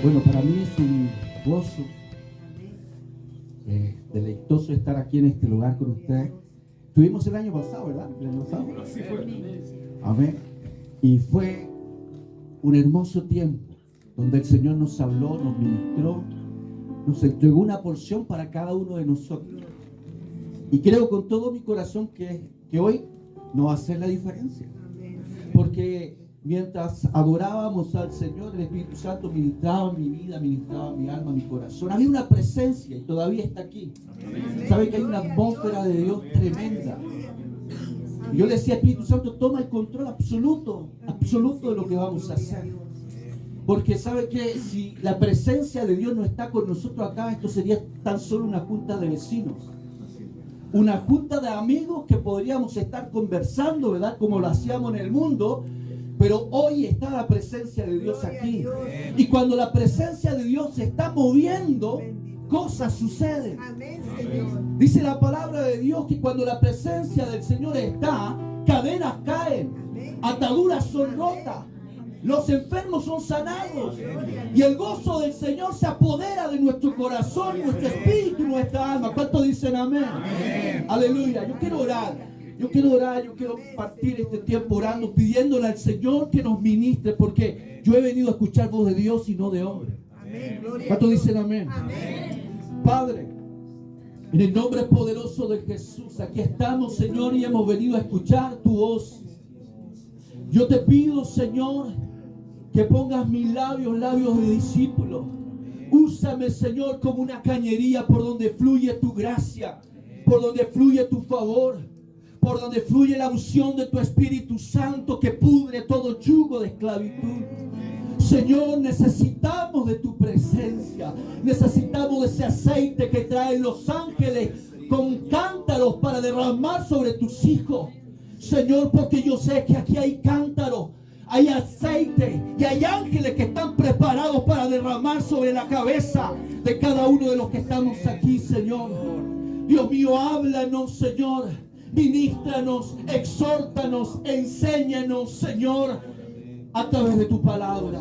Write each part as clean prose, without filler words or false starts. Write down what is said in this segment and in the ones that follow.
Bueno, para mí es un gozo deleitoso estar aquí en este lugar con ustedes. Estuvimos el año pasado, ¿verdad? El año pasado. Así fue. Amén. Y fue un hermoso tiempo donde el Señor nos habló, nos ministró, nos entregó una porción para cada uno de nosotros. Y creo con todo mi corazón que hoy no va a ser la diferencia. Porque mientras adorábamos al Señor, el Espíritu Santo ministraba mi vida, ministraba mi alma, mi corazón. Había una presencia y todavía está aquí. ¿Sabe que hay una atmósfera de Dios tremenda? Y yo le decía, Espíritu Santo, toma el control absoluto de lo que vamos a hacer. Porque sabe que si la presencia de Dios no está con nosotros acá, esto sería tan solo una junta de vecinos. Una junta de amigos que podríamos estar conversando, ¿verdad? Como lo hacíamos en el mundo. Pero hoy está la presencia de Dios aquí. Y cuando la presencia de Dios se está moviendo, cosas suceden. Dice la palabra de Dios que cuando la presencia del Señor está, cadenas caen, ataduras son rotas, los enfermos son sanados y el gozo del Señor se apodera de nuestro corazón, nuestro espíritu y nuestra alma. ¿Cuántos dicen amén? Aleluya. Yo quiero orar, yo quiero partir este tiempo orando, pidiéndole al Señor que nos ministre, porque yo he venido a escuchar voz de Dios y no de hombre. ¿Cuántos dicen amén? Padre, en el nombre poderoso de Jesús, aquí estamos, Señor, y hemos venido a escuchar tu voz. Yo te pido, Señor, que pongas mis labios, labios de discípulo. Úsame, Señor, como una cañería por donde fluye tu gracia, por donde fluye tu favor, por donde fluye la unción de tu Espíritu Santo que pudre todo yugo de esclavitud. Señor, necesitamos de tu presencia, necesitamos de ese aceite que traen los ángeles con cántaros para derramar sobre tus hijos. Señor, porque yo sé que aquí hay cántaros, hay aceite y hay ángeles que están preparados para derramar sobre la cabeza de cada uno de los que estamos aquí, Señor. Dios mío, háblanos, Señor, ministranos, exhórtanos, enséñanos, Señor, a través de tu palabra.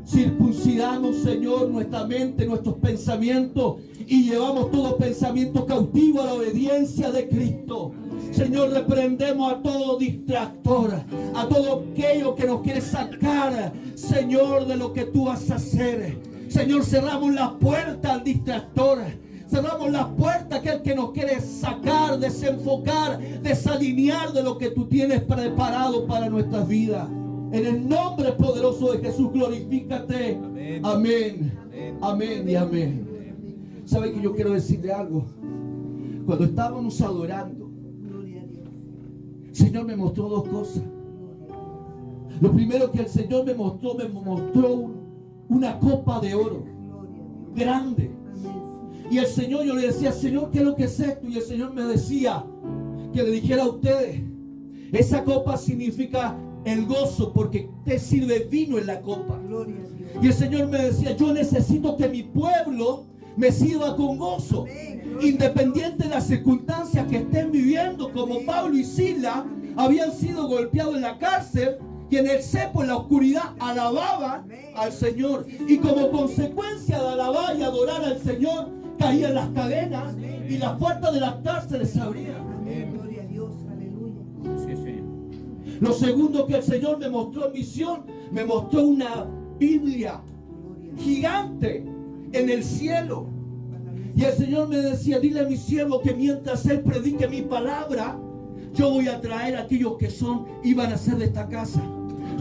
Circuncidamos, Señor, nuestra mente, nuestros pensamientos y llevamos todo pensamiento cautivo a la obediencia de Cristo. Señor, reprendemos a todo distractor, a todo aquello que nos quiere sacar, Señor, de lo que tú vas a hacer. Señor, cerramos las puertas al distractor. Cerramos las puertas a aquel que nos quiere sacar, desenfocar, desalinear de lo que tú tienes preparado para nuestras vidas. En el nombre poderoso de Jesús, glorifícate. Amén. Amén y amén. ¿Sabe que yo quiero decirle algo? Cuando estábamos adorando, el Señor me mostró dos cosas. Lo primero que el Señor me mostró una copa de oro grande. Y el Señor, yo le decía, Señor, ¿qué es lo que es esto? Y el Señor me decía que le dijera a ustedes, esa copa significa el gozo, porque te sirve vino en la copa. Y el Señor me decía, yo necesito que mi pueblo me sirva con gozo, independiente de las circunstancias que estén viviendo, como Pablo y Silas habían sido golpeados en la cárcel y en el cepo, en la oscuridad, alababan al Señor, y como consecuencia de alabar y adorar al Señor, caían las cadenas y las puertas de las cárceles se abrían. Lo segundo que el Señor me mostró en visión, me mostró una Biblia gigante en el cielo. Y el Señor me decía, dile a mi siervo que mientras él predique mi palabra, yo voy a traer a aquellos que iban a ser de esta casa.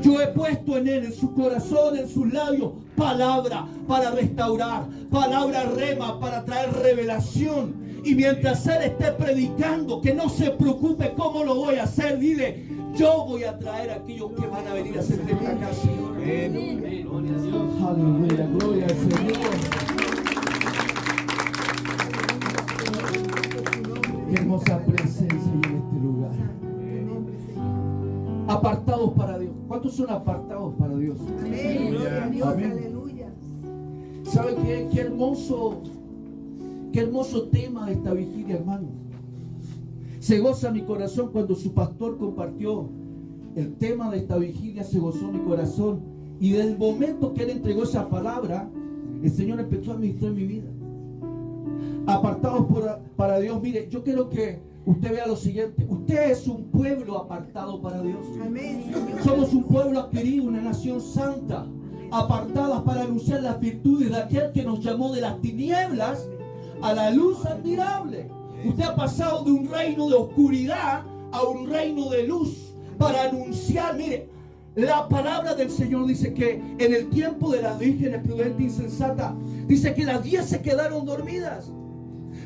Yo he puesto en él, en su corazón, en sus labios, palabra para restaurar, palabra rema para traer revelación. Y mientras él esté predicando, que no se preocupe cómo lo voy a hacer, dile, yo voy a traer a aquellos que van a venir a hacer de esta casa. Aleluya, gloria al Señor. Qué hermosa presencia hay en este lugar. Apartados para Dios. ¿Cuántos son apartados para Dios? Amén. Gloria a Dios. Amén. Aleluya. ¿Saben qué hermoso tema de esta vigilia, hermano? Se goza mi corazón cuando su pastor compartió el tema de esta vigilia, se gozó mi corazón. Y desde el momento que Él entregó esa palabra, el Señor empezó a ministrar mi vida. Apartados para Dios. Mire, yo quiero que usted vea lo siguiente. Usted es un pueblo apartado para Dios. Amén, Señor. Somos un pueblo adquirido, una nación santa, apartadas para anunciar las virtudes de aquel que nos llamó de las tinieblas a la luz admirable. Usted ha pasado de un reino de oscuridad a un reino de luz para anunciar. Mire, la palabra del Señor dice que en el tiempo de las vírgenes prudentes e insensatas, dice que las 10 se quedaron dormidas.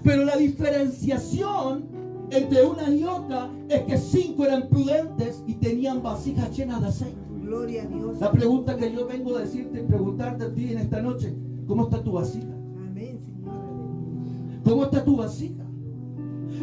Pero la diferenciación entre una y otra es que 5 eran prudentes y tenían vasijas llenas de aceite. Gloria a Dios. La pregunta que yo vengo a decirte y preguntarte a ti en esta noche: ¿cómo está tu vasija? Amén, Señor. ¿Cómo está tu vasija?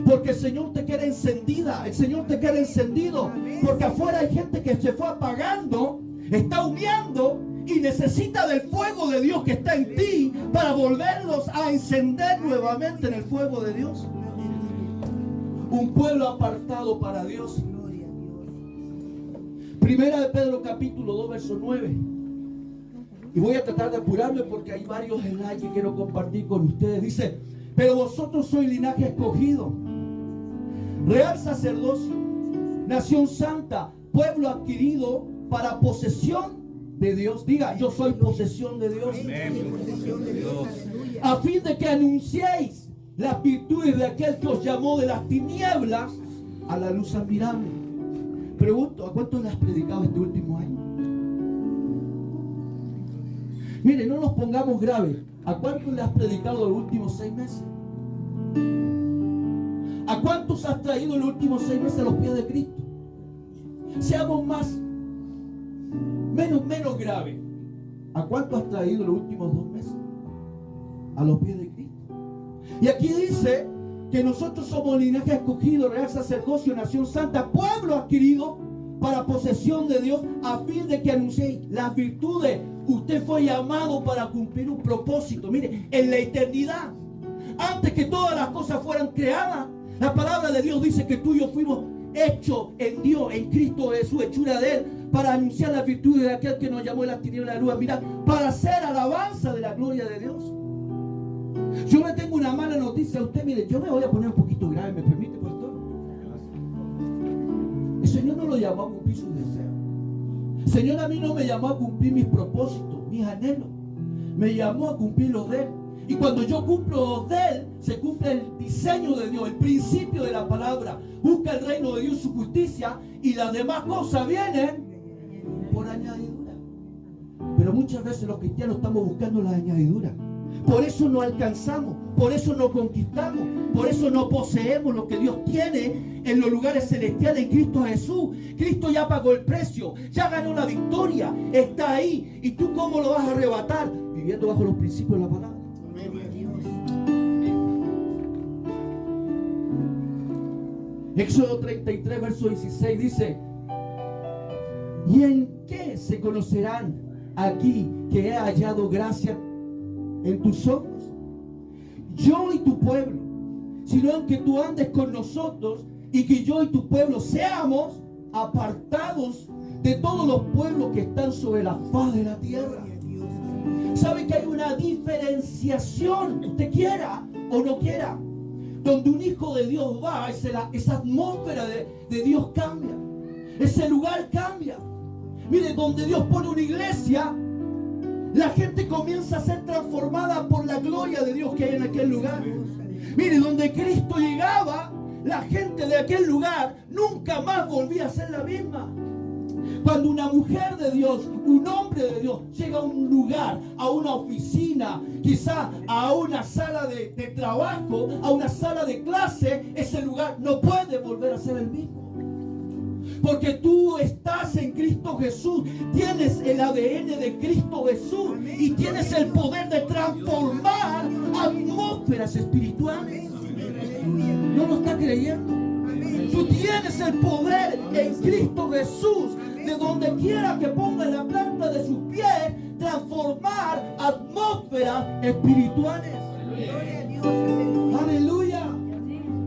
Porque el Señor te quiere encendida, el Señor te quiere encendido. Porque afuera hay gente que se fue apagando, está humeando y necesita del fuego de Dios que está en ti para volverlos a encender nuevamente en el fuego de Dios. Un pueblo apartado para Dios. Gloria a Dios. Primera de Pedro capítulo 2 verso 9. Y voy a tratar de apurarme porque hay varios slides que quiero compartir con ustedes. Dice: pero vosotros sois linaje escogido, real sacerdocio, nación santa, pueblo adquirido para posesión de Dios. Diga: yo soy posesión de Dios. Amén. Posesión de Dios. Aleluya. A fin de que anunciéis las virtudes de aquel que os llamó de las tinieblas a la luz admirable. Pregunto: ¿a cuántos le has predicado este último año? Mire, no nos pongamos graves. ¿A cuántos le has predicado los últimos 6 meses? ¿A cuántos has traído los últimos 6 meses a los pies de Cristo? Seamos menos graves. ¿A cuántos has traído los últimos 2 meses a los pies de Cristo? Y aquí dice que nosotros somos linaje escogido, real sacerdocio, nación santa, pueblo adquirido para posesión de Dios, a fin de que anunciéis las virtudes. Usted fue llamado para cumplir un propósito. Mire, en la eternidad, antes que todas las cosas fueran creadas, la palabra de Dios dice que tú y yo fuimos hechos en Dios, en Cristo Jesús, hechura de Él, para anunciar las virtudes de aquel que nos llamó de las tinieblas a la luz. Mira, para hacer alabanza de la gloria de Dios. Yo le tengo una mala noticia a usted. Mire, yo me voy a poner un poquito grave, ¿me permite, pastor? El Señor no lo llamó a cumplir sus deseos. El Señor a mí no me llamó a cumplir mis propósitos, mis anhelos. Me llamó a cumplir los de Él. Y cuando yo cumplo los de Él, se cumple el diseño de Dios, el principio de la palabra. Busca el reino de Dios y su justicia, y las demás cosas vienen por añadidura. Pero muchas veces los cristianos estamos buscando las añadiduras. Por eso no alcanzamos, por eso no conquistamos, por eso no poseemos lo que Dios tiene en los lugares celestiales en Cristo Jesús. Cristo ya pagó el precio, ya ganó la victoria, está ahí. ¿Y tú cómo lo vas a arrebatar? Viviendo bajo los principios de la palabra. Éxodo 33 verso 16 dice: ¿y en qué se conocerán aquí que he hallado gracia en tus ojos, yo y tu pueblo, sino en que tú andes con nosotros y que yo y tu pueblo seamos apartados de todos los pueblos que están sobre la faz de la tierra? ¿Sabe que hay una diferenciación, usted quiera o no quiera? Donde un hijo de Dios va, esa atmósfera de Dios cambia, ese lugar cambia. Mire, donde Dios pone una iglesia, la gente comienza a ser transformada por la gloria de Dios que hay en aquel lugar. Mire, donde Cristo llegaba, la gente de aquel lugar nunca más volvía a ser la misma. Cuando una mujer de Dios, un hombre de Dios llega a un lugar, a una oficina, quizá a una sala de trabajo, a una sala de clase, ese lugar no puede volver a ser el mismo. Porque tú estás en Cristo Jesús, tienes el ADN de Cristo Jesús y tienes el poder de transformar atmósferas espirituales. ¿No lo está creyendo? Tú tienes el poder en Cristo Jesús, de donde quiera que ponga la planta de sus pies, transformar atmósferas espirituales. Aleluya.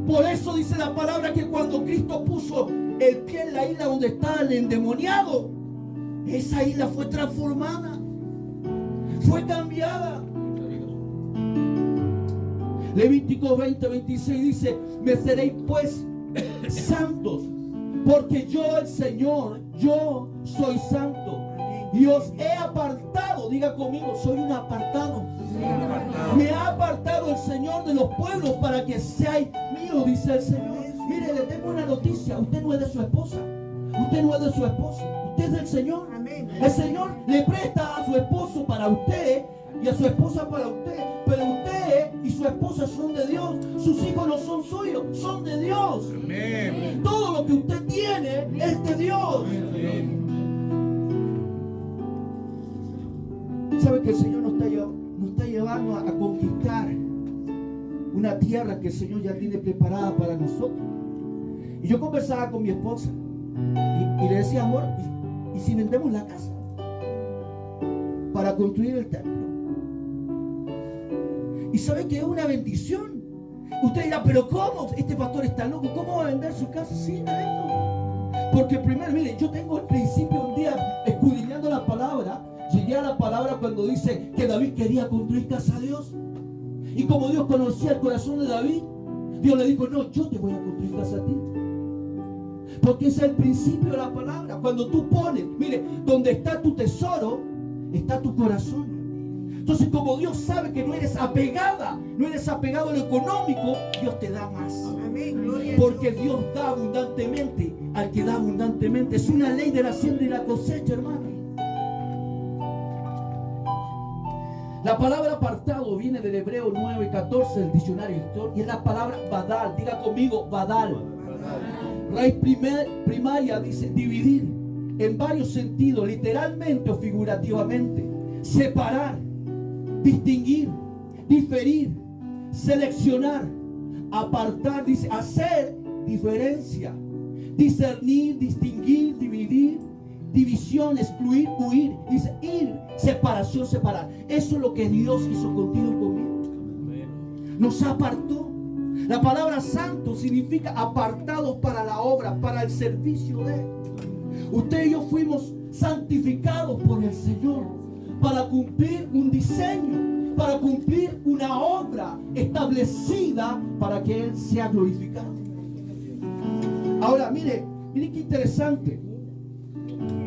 Por eso dice la palabra que cuando Cristo puso el pie en la isla donde estaba el endemoniado, esa isla fue transformada, fue cambiada. Levítico 20:26 dice: me seréis pues santos, porque yo el Señor, yo soy santo, y os he apartado. Diga conmigo: soy un apartado. Me ha apartado el Señor de los pueblos para que seáis míos, dice el Señor. Mire, le tengo una noticia: usted no es de su esposa, usted no es de su esposo, usted es del Señor. El Señor le presta a su esposo para usted y a su esposa para usted, pero usted y su esposa son de Dios. Sus hijos no son suyos, son de Dios. Amén. Todo lo que usted tiene es de Dios. Amén. ¿Sabe que el Señor nos está llevando a conquistar una tierra que el Señor ya tiene preparada para nosotros? Y yo conversaba con mi esposa y le decía: amor, ¿y si vendemos la casa para construir el templo? Y sabe que es una bendición. Usted dirá: pero ¿cómo? Este pastor está loco, ¿cómo va a vender su casa? Sí, tremendo. Porque primero, mire, yo tengo el principio un día escudriñando la palabra. Llegué a la palabra cuando dice que David quería construir casa a Dios. Y como Dios conocía el corazón de David, Dios le dijo: no, yo te voy a construir casa a ti. Porque ese es el principio de la palabra. Cuando tú pones, mire, donde está tu tesoro, está tu corazón. Entonces, como Dios sabe que no eres apegada, no eres apegado a lo económico, Dios te da más. Porque Dios da abundantemente al que da abundantemente. Es una ley de la siembra y la cosecha, hermano. La palabra apartado viene del Hebreo 9:14 del diccionario Historia, y es la palabra badal. Diga conmigo: badal. Raíz primaria dice dividir en varios sentidos, literalmente o figurativamente. Separar, distinguir, diferir, seleccionar, apartar, dice hacer diferencia, discernir, distinguir, dividir, división, excluir, huir, dice ir, separación, separar. Eso es lo que Dios hizo contigo y conmigo. Nos apartó. La palabra santo significa apartados para la obra, para el servicio de Él. Usted y yo fuimos santificados por el Señor para cumplir un diseño, para cumplir una obra establecida para que Él sea glorificado. Ahora, mire qué interesante.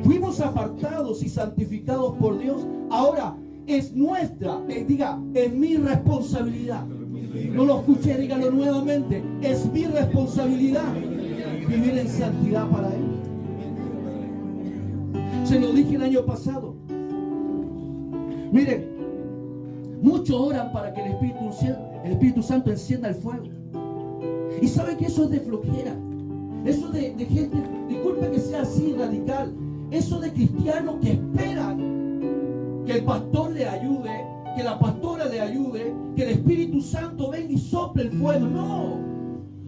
Fuimos apartados y santificados por Dios. Ahora es nuestra, es mi responsabilidad. No lo escuché, dígalo nuevamente. Es mi responsabilidad vivir en santidad para Él. Se lo dije el año pasado. Miren, muchos oran para que el Espíritu Santo encienda el fuego. Y saben que eso es de flojera. Eso de gente, disculpe que sea así radical, eso de cristianos que esperan que el pastor le ayude, que la pastora le ayude, que el Espíritu Santo venga y sople el fuego. No.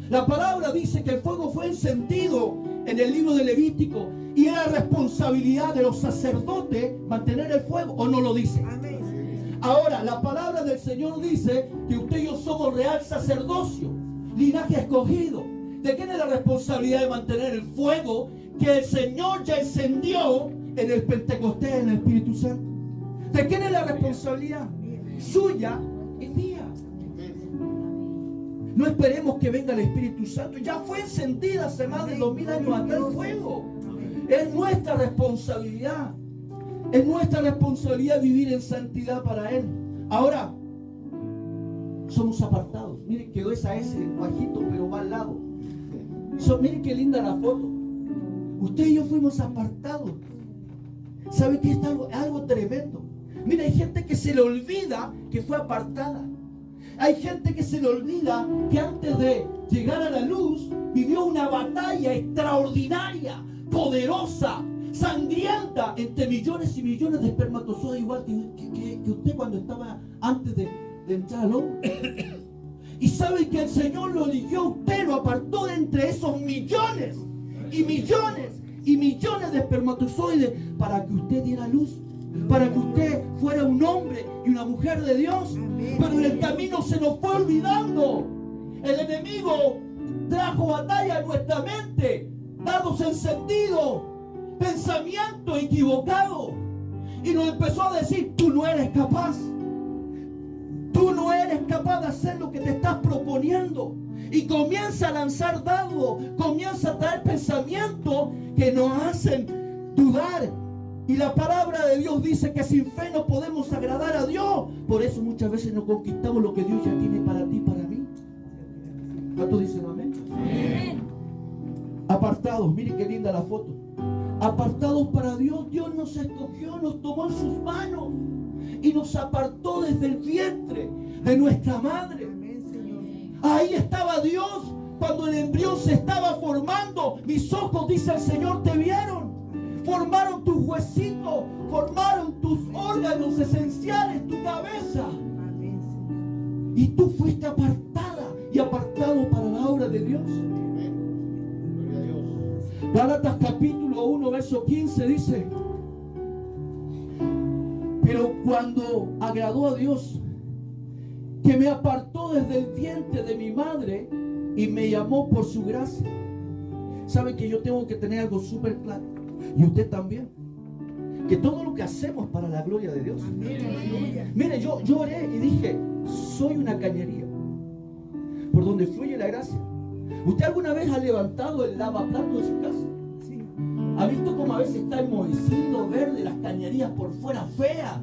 La palabra dice que el fuego fue encendido en el libro de Levítico y era responsabilidad de los sacerdotes mantener el fuego, ¿o no lo dice? Amén. Ahora, la palabra del Señor dice que usted y yo somos real sacerdocio, linaje escogido. ¿De quién es la responsabilidad de mantener el fuego que el Señor ya encendió en el Pentecostés, en el Espíritu Santo? ¿De quién es la responsabilidad? Suya y mía. No esperemos que venga el Espíritu Santo. Ya fue encendida hace más de 2000 años atrás el fuego. Es nuestra responsabilidad. Es nuestra responsabilidad vivir en santidad para Él. Ahora, somos apartados. Miren, quedó esa S bajito, pero va al lado. Miren qué linda la foto. Usted y yo fuimos apartados. ¿Sabe qué es algo tremendo? Mira, hay gente que se le olvida que fue apartada. Hay gente que se le olvida que antes de llegar a la luz vivió una batalla extraordinaria, poderosa, sangrienta, entre millones y millones de espermatozoides, igual que usted cuando estaba antes de entrar al hombre. Y sabe que el Señor lo eligió a usted, lo apartó de entre esos millones y millones y millones de espermatozoides para que usted diera luz, para que usted fuera un hombre y una mujer de Dios. Pero en el camino se nos fue olvidando. El enemigo trajo batalla a nuestra mente, dardos encendidos, pensamiento equivocado y nos empezó a decir: tú no eres capaz. Tú no eres capaz de hacer lo que te estás proponiendo. Y comienza a lanzar dardos, comienza a traer pensamientos que nos hacen dudar. Y la palabra de Dios dice que sin fe no podemos agradar a Dios. Por eso muchas veces no conquistamos lo que Dios ya tiene para ti y para mí. ¿Cuántos dicen amén? Amén. Apartados, miren qué linda la foto. Apartados para Dios. Dios nos escogió, nos tomó en sus manos y nos apartó desde el vientre de nuestra madre. Ahí estaba Dios cuando el embrión se estaba formando. Mis ojos, dice el Señor, te vieron. Formaron tus huesitos, formaron tus órganos esenciales, tu cabeza. Y tú fuiste apartada y apartado para la obra de Dios. Gálatas capítulo 1, verso 15 dice: pero cuando agradó a Dios, que me apartó desde el vientre de mi madre y me llamó por su gracia. ¿Saben que yo tengo que tener algo súper claro? Y usted también. Que todo lo que hacemos para la gloria de Dios. Mire, yo oré y dije: soy una cañería por donde fluye la gracia. ¿Usted alguna vez ha levantado el lavaplatos de su casa? Sí. ¿Ha visto cómo a veces está enmohecido, verde, las cañerías por fuera feas,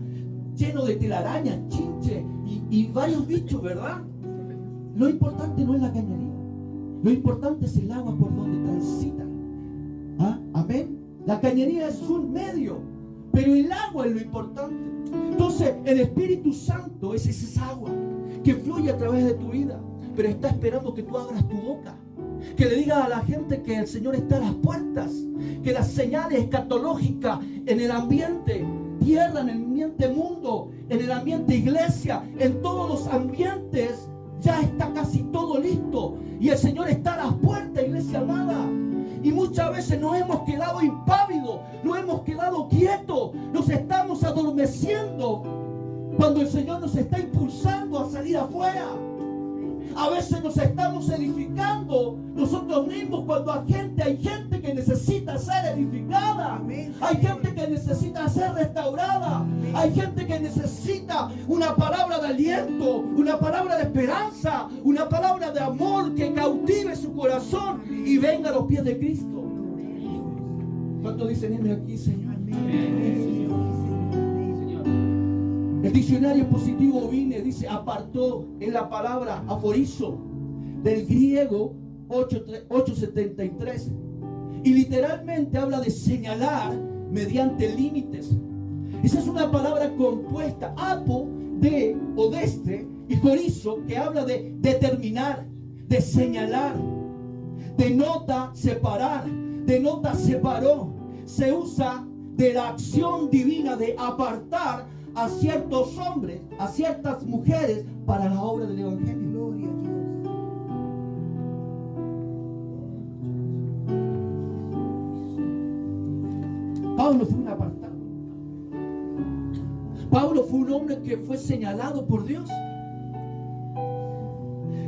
lleno de telarañas, chinches y varios bichos, ¿verdad? Lo importante no es la cañería. Lo importante es el agua por donde transita. ¿Ah? Amén. La cañería es un medio, pero el agua es lo importante. Entonces, el Espíritu Santo es esa agua que fluye a través de tu vida, pero está esperando que tú abras tu boca, que le digas a la gente que el Señor está a las puertas, que las señales escatológicas en el ambiente tierra, en el ambiente mundo, en el ambiente iglesia, en todos los ambientes, ya está casi todo listo. Y el Señor está a las puertas, iglesia amada. Y muchas veces nos hemos quedado impávidos, nos hemos quedado quietos, nos estamos adormeciendo cuando el Señor nos está impulsando a salir afuera. A veces nos estamos edificando nosotros mismos cuando hay gente que necesita ser edificada. Hay gente que necesita ser restaurada. Hay gente que necesita una palabra de aliento, una palabra de esperanza, una palabra de amor que cautive su corazón y venga a los pies de Cristo. ¿Cuántos dicen amén aquí, Señor? El diccionario positivo Vine dice apartó, en la palabra aforizo, del griego 873, y literalmente habla de señalar mediante límites. Esa es una palabra compuesta, apo, de o desde, y forizo, que habla de determinar, de señalar, denota separar, denota separó. Se usa de la acción divina de apartar a ciertos hombres, a ciertas mujeres para la obra del Evangelio. Gloria a Dios. Pablo fue un apartado. Pablo fue un hombre que fue señalado por Dios.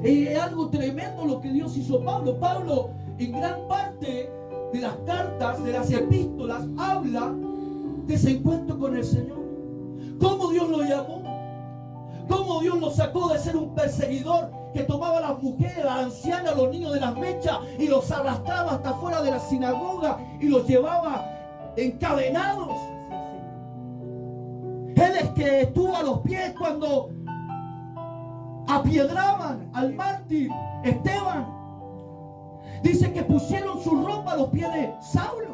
Es algo tremendo lo que Dios hizo a Pablo. Pablo, en gran parte de las cartas, de las epístolas, habla de ese encuentro con el Señor. Cómo Dios lo llamó, cómo Dios lo sacó de ser un perseguidor que tomaba a las mujeres, a las ancianas, a los niños de las mechas y los arrastraba hasta afuera de la sinagoga y los llevaba encadenados. Él es que estuvo a los pies cuando apiedraban al mártir Esteban. Dice que pusieron su ropa a los pies de Saulo.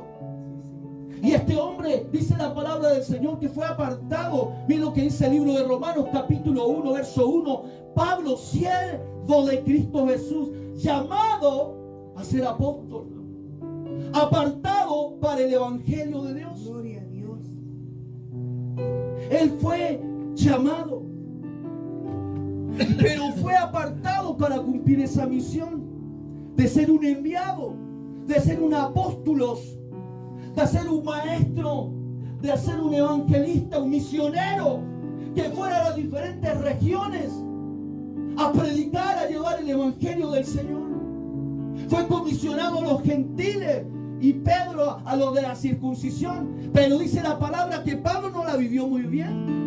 Y este hombre, dice la palabra del Señor, que fue apartado. Miren lo que dice el libro de Romanos capítulo 1, verso 1. Pablo, siervo de Cristo Jesús, llamado a ser apóstol, apartado para el Evangelio de Dios. Gloria a Dios. Él fue llamado, pero fue apartado para cumplir esa misión de ser un enviado, de ser un apóstolos, de ser un maestro, de ser un evangelista, un misionero, que fuera a las diferentes regiones a predicar, a llevar el evangelio del Señor. Fue comisionado a los gentiles y Pedro a lo de la circuncisión. Pero dice la palabra que Pablo no la vivió muy bien.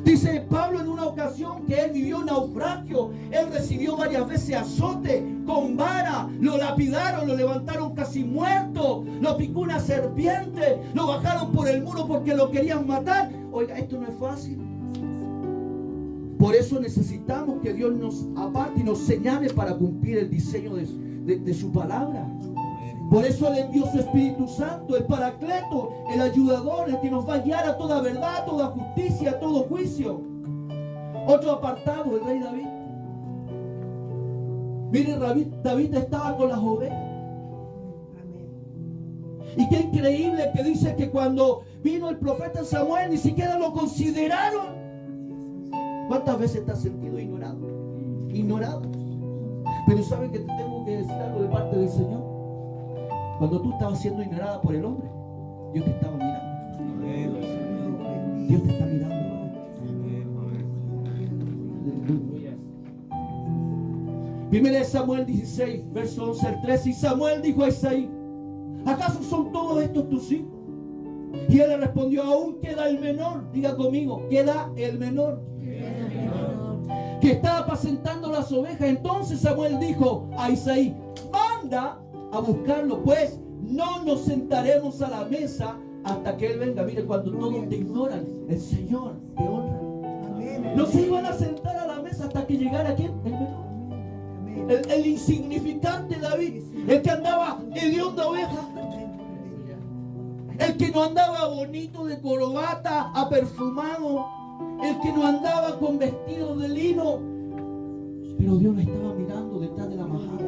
Dice Pablo en una ocasión que él vivió un naufragio. Él recibió varias veces azote con vara. Lo lapidaron, lo levantaron casi muerto. Lo picó una serpiente. Lo bajaron por el muro porque lo querían matar. Oiga, esto no es fácil. Por eso necesitamos que Dios nos aparte y nos señale para cumplir el diseño de su palabra. Por eso Él envió su Espíritu Santo, el Paracleto, el ayudador, el que nos va a guiar a toda verdad, a toda justicia, a todo juicio. Otro apartado, el rey David. Miren, David estaba con las ovejas. Y qué increíble que dice que cuando vino el profeta Samuel ni siquiera lo consideraron. ¿Cuántas veces te has sentido ignorado? Ignorado. Pero ¿saben que te tengo que decir algo de parte del Señor? Cuando tú estabas siendo ignorada por el hombre, Dios te estaba mirando. Dios te está mirando. Primera de Samuel 16, verso 11 al 13. Y Samuel dijo a Isaí: ¿acaso son todos estos tus hijos? Y él le respondió: aún queda el menor. Diga conmigo, queda el menor, que está apacentando las ovejas. Entonces Samuel dijo a Isaí: manda a buscarlo, pues no nos sentaremos a la mesa hasta que él venga. Mire, cuando todos te ignoran, el Señor te honra. No se iban a sentar a la mesa hasta que llegara ¿quién? El menor, el insignificante David, el que andaba hediondo oveja, el que no andaba bonito de corbata, aperfumado, el que no andaba con vestidos de lino. Pero Dios lo estaba mirando detrás de la majada.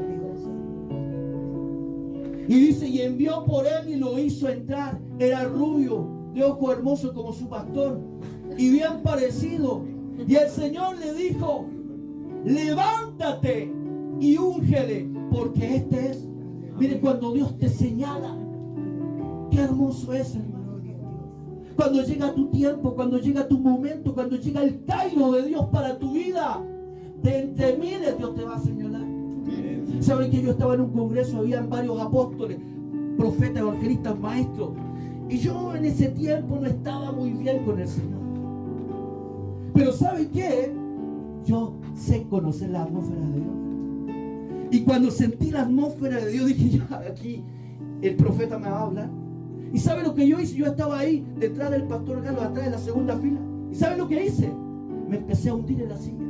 Y dice: y envió por él y lo hizo entrar. Era rubio, de ojo hermoso como su pastor, y bien parecido. Y el Señor le dijo: levántate y úngele, porque este es. Mire, cuando Dios te señala, qué hermoso es, hermano. Cuando llega tu tiempo, cuando llega tu momento, cuando llega el cairo de Dios para tu vida, de entre miles Dios te va a señalar. Saben que yo estaba en un congreso, habían varios apóstoles, profetas, evangelistas, maestros, y yo en ese tiempo no estaba muy bien con el Señor. Pero ¿saben qué? Yo sé conocer la atmósfera de Dios. Y cuando sentí la atmósfera de Dios, dije: ya, aquí el profeta me va a hablar. ¿Y saben lo que yo hice? Yo estaba ahí detrás del pastor Galo, atrás de la segunda fila. ¿Y saben lo que hice? Me empecé a hundir en la silla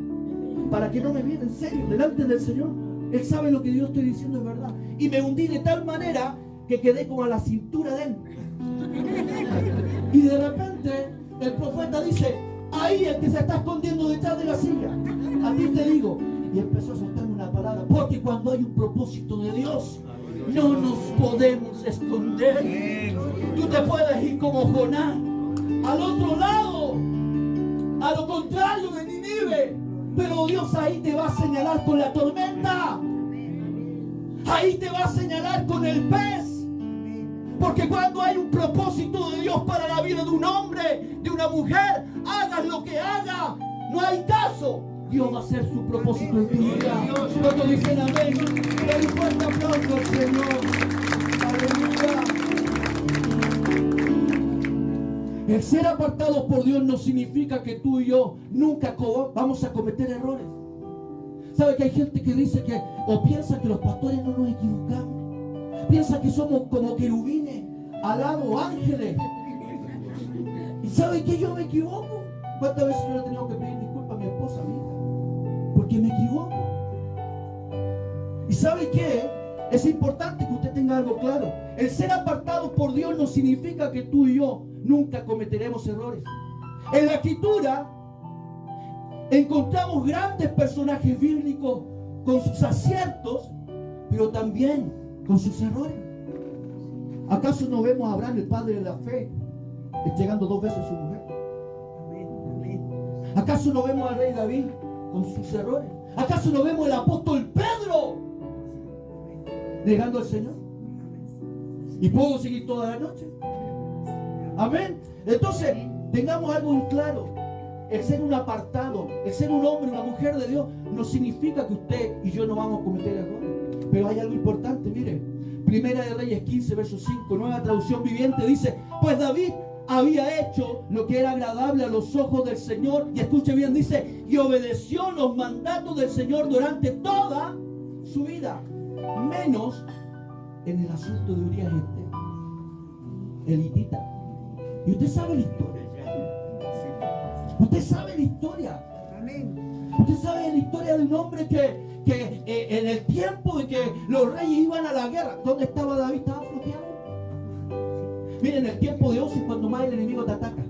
para que no me viera, en serio, delante del Señor. Él sabe lo que yo estoy diciendo es verdad. Y me hundí de tal manera que quedé como a la cintura de él. Y de repente el profeta dice: ahí el que se está escondiendo detrás de la silla, a ti te digo. Y empezó a soltarme una palabra, porque cuando hay un propósito de Dios, no nos podemos esconder. Tú te puedes ir como Jonás al otro lado, a lo contrario de Nínive, pero Dios ahí te va a señalar con la tormenta. Ahí te va a señalar con el pez. Porque cuando hay un propósito de Dios para la vida de un hombre, de una mujer, hagas lo que haga, no hay caso, Dios va a hacer su propósito en tu vida. Cuando dicen amén, den un fuerte aplauso al Señor. Aleluya. El ser apartados por Dios no significa que tú y yo nunca vamos a cometer errores. ¿Sabe que hay gente que dice que, o piensa que los pastores no nos equivocamos? Piensa que somos como querubines, alados, ángeles. ¿Y sabe que yo me equivoco? ¿Cuántas veces yo le he tenido que pedir disculpas a mi esposa, a mi hija? Porque me equivoco. ¿Y sabe qué? Es importante que usted tenga algo claro. El ser apartados por Dios no significa que tú y yo nunca cometeremos errores. En la Escritura encontramos grandes personajes bíblicos con sus aciertos, pero también con sus errores. ¿Acaso no vemos a Abraham, el padre de la fe, entregando 2 veces a su mujer? ¿Acaso no vemos al rey David con sus errores? ¿Acaso no vemos al apóstol Pedro negando al Señor? Y puedo seguir toda la noche. Amén. Entonces, tengamos algo en claro. El ser un apartado, el ser un hombre, una mujer de Dios, no significa que usted y yo no vamos a cometer errores. Pero hay algo importante, mire. Primera de Reyes 15, verso 5, nueva traducción viviente, dice: pues David había hecho lo que era agradable a los ojos del Señor, y escuche bien, dice, y obedeció los mandatos del Señor durante toda su vida, menos en el asunto de Urías el hitita. Y usted sabe la historia. Usted sabe la historia. Amén. Usted sabe la historia de un hombre que en el tiempo de que los reyes iban a la guerra, ¿dónde estaba David? Estaba flojeando. Miren, el tiempo de ocio es cuando más el enemigo te ataca.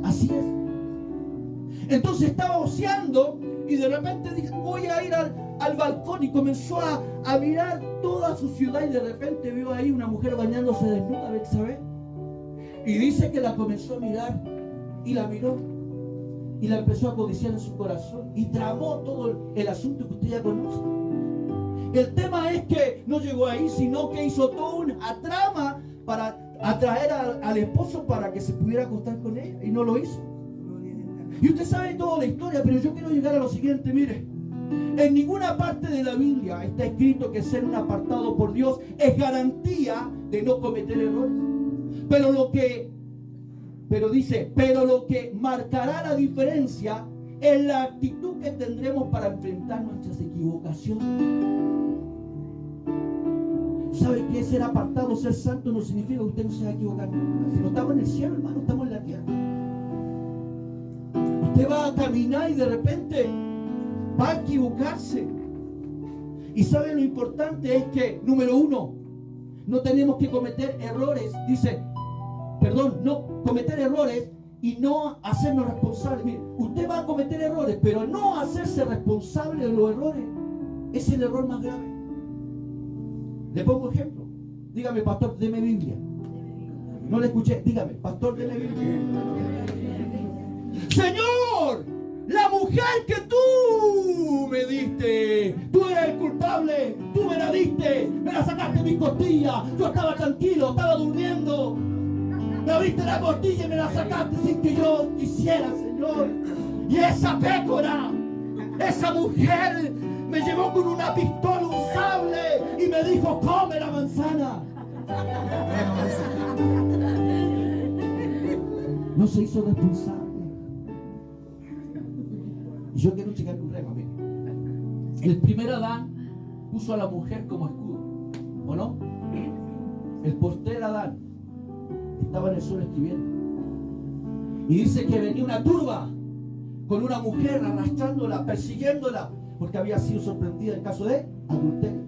Así es. Entonces estaba oceando y de repente dije, voy a ir al balcón, y comenzó a mirar toda su ciudad, y de repente vio ahí una mujer bañándose desnuda, ¿sabe? Y dice que la comenzó a mirar y la miró y la empezó a codiciar en su corazón y tramó todo el asunto que usted ya conoce. El tema es que no llegó ahí, sino que hizo toda una trama para atraer al esposo para que se pudiera acostar con ella, y no lo hizo. Y usted sabe toda la historia, pero yo quiero llegar a lo siguiente. Mire, en ninguna parte de la Biblia está escrito que ser un apartado por Dios es garantía de no cometer errores. Pero lo que marcará la diferencia es la actitud que tendremos para enfrentar nuestras equivocaciones. ¿Sabe qué? Ser apartado, ser santo no significa que usted no se va a equivocar. Si no estamos en el cielo, hermano, estamos en la tierra. Usted va a caminar y de repente va a equivocarse. Y sabe, lo importante es que, número uno, no tenemos que cometer errores. No cometer errores y no hacernos responsables. Mire, usted va a cometer errores, pero no hacerse responsable de los errores es el error más grave. Le pongo ejemplo. Dígame, pastor, deme Biblia. No le escuché. Dígame, pastor, deme Biblia. Señor, la mujer que tú me diste, tú eres el culpable, tú me la diste, me la sacaste de mis costillas, yo estaba tranquilo, estaba durmiendo, me abriste la costilla y me la sacaste sin que yo quisiera, Señor. Y esa pécora, esa mujer me llevó con una pistola, un sable, y me dijo, come la manzana. No se hizo responsable. Y yo quiero checar un rema, mire. El primer Adán puso a la mujer como escudo, ¿o no? El postrer Adán estaba en el suelo escribiendo. Y dice que venía una turba con una mujer arrastrándola, persiguiéndola, porque había sido sorprendida en caso de adulterio.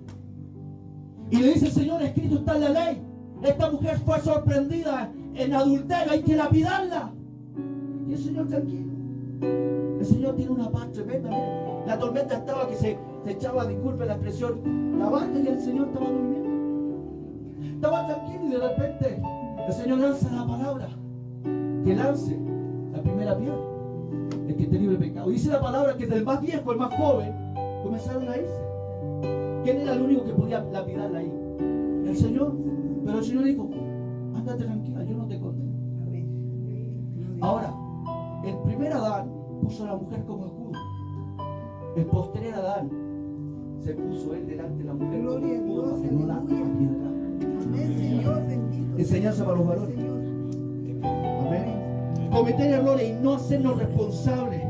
Y le dice, Señor, escrito está en la ley, esta mujer fue sorprendida en adulterio, hay que lapidarla. Y el Señor tranquilo. El Señor tiene una paz tremenda. Mire, la tormenta estaba que se echaba, disculpe la expresión, la barca, y el Señor estaba durmiendo. Estaba tranquilo, y de repente el Señor lanza la palabra, que lance la primera piedra, el que te libre de pecado. Dice la palabra que del más viejo al más joven comenzaron a irse. ¿Quién era el único que podía lapidarla ahí? El Señor. Pero el Señor dijo, ándate tranquila, yo no te condeno. Ahora, el primer Adán puso a la mujer como escudo. El postrer Adán se puso él delante de la mujer como Gloria a escudo Dios, para que no la aleluya. apiedrara. Amén, Señor, bendito. Enseñanza para los varones. Amén. Cometer errores y no hacernos responsables.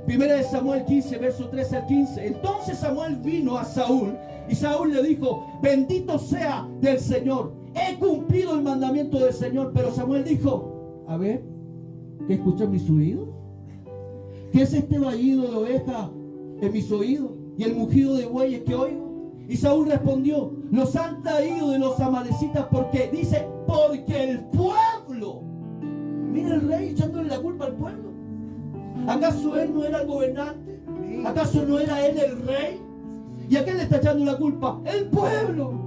Primera de Samuel 15, verso 13 al 15. Entonces Samuel vino a Saúl, y Saúl le dijo, bendito sea del Señor, he cumplido el mandamiento del Señor. Pero Samuel dijo, a ver, ¿qué escuchan mis oídos? ¿Qué es este vahido de oveja en mis oídos y el mugido de bueyes que oigo? Y Saúl respondió, los han traído de los amalecitas, porque dice, porque el pueblo. Mira el rey echándole la culpa al pueblo. ¿Acaso él no era el gobernante? ¿Acaso no era él el rey? ¿Y a quién le está echando la culpa? El pueblo.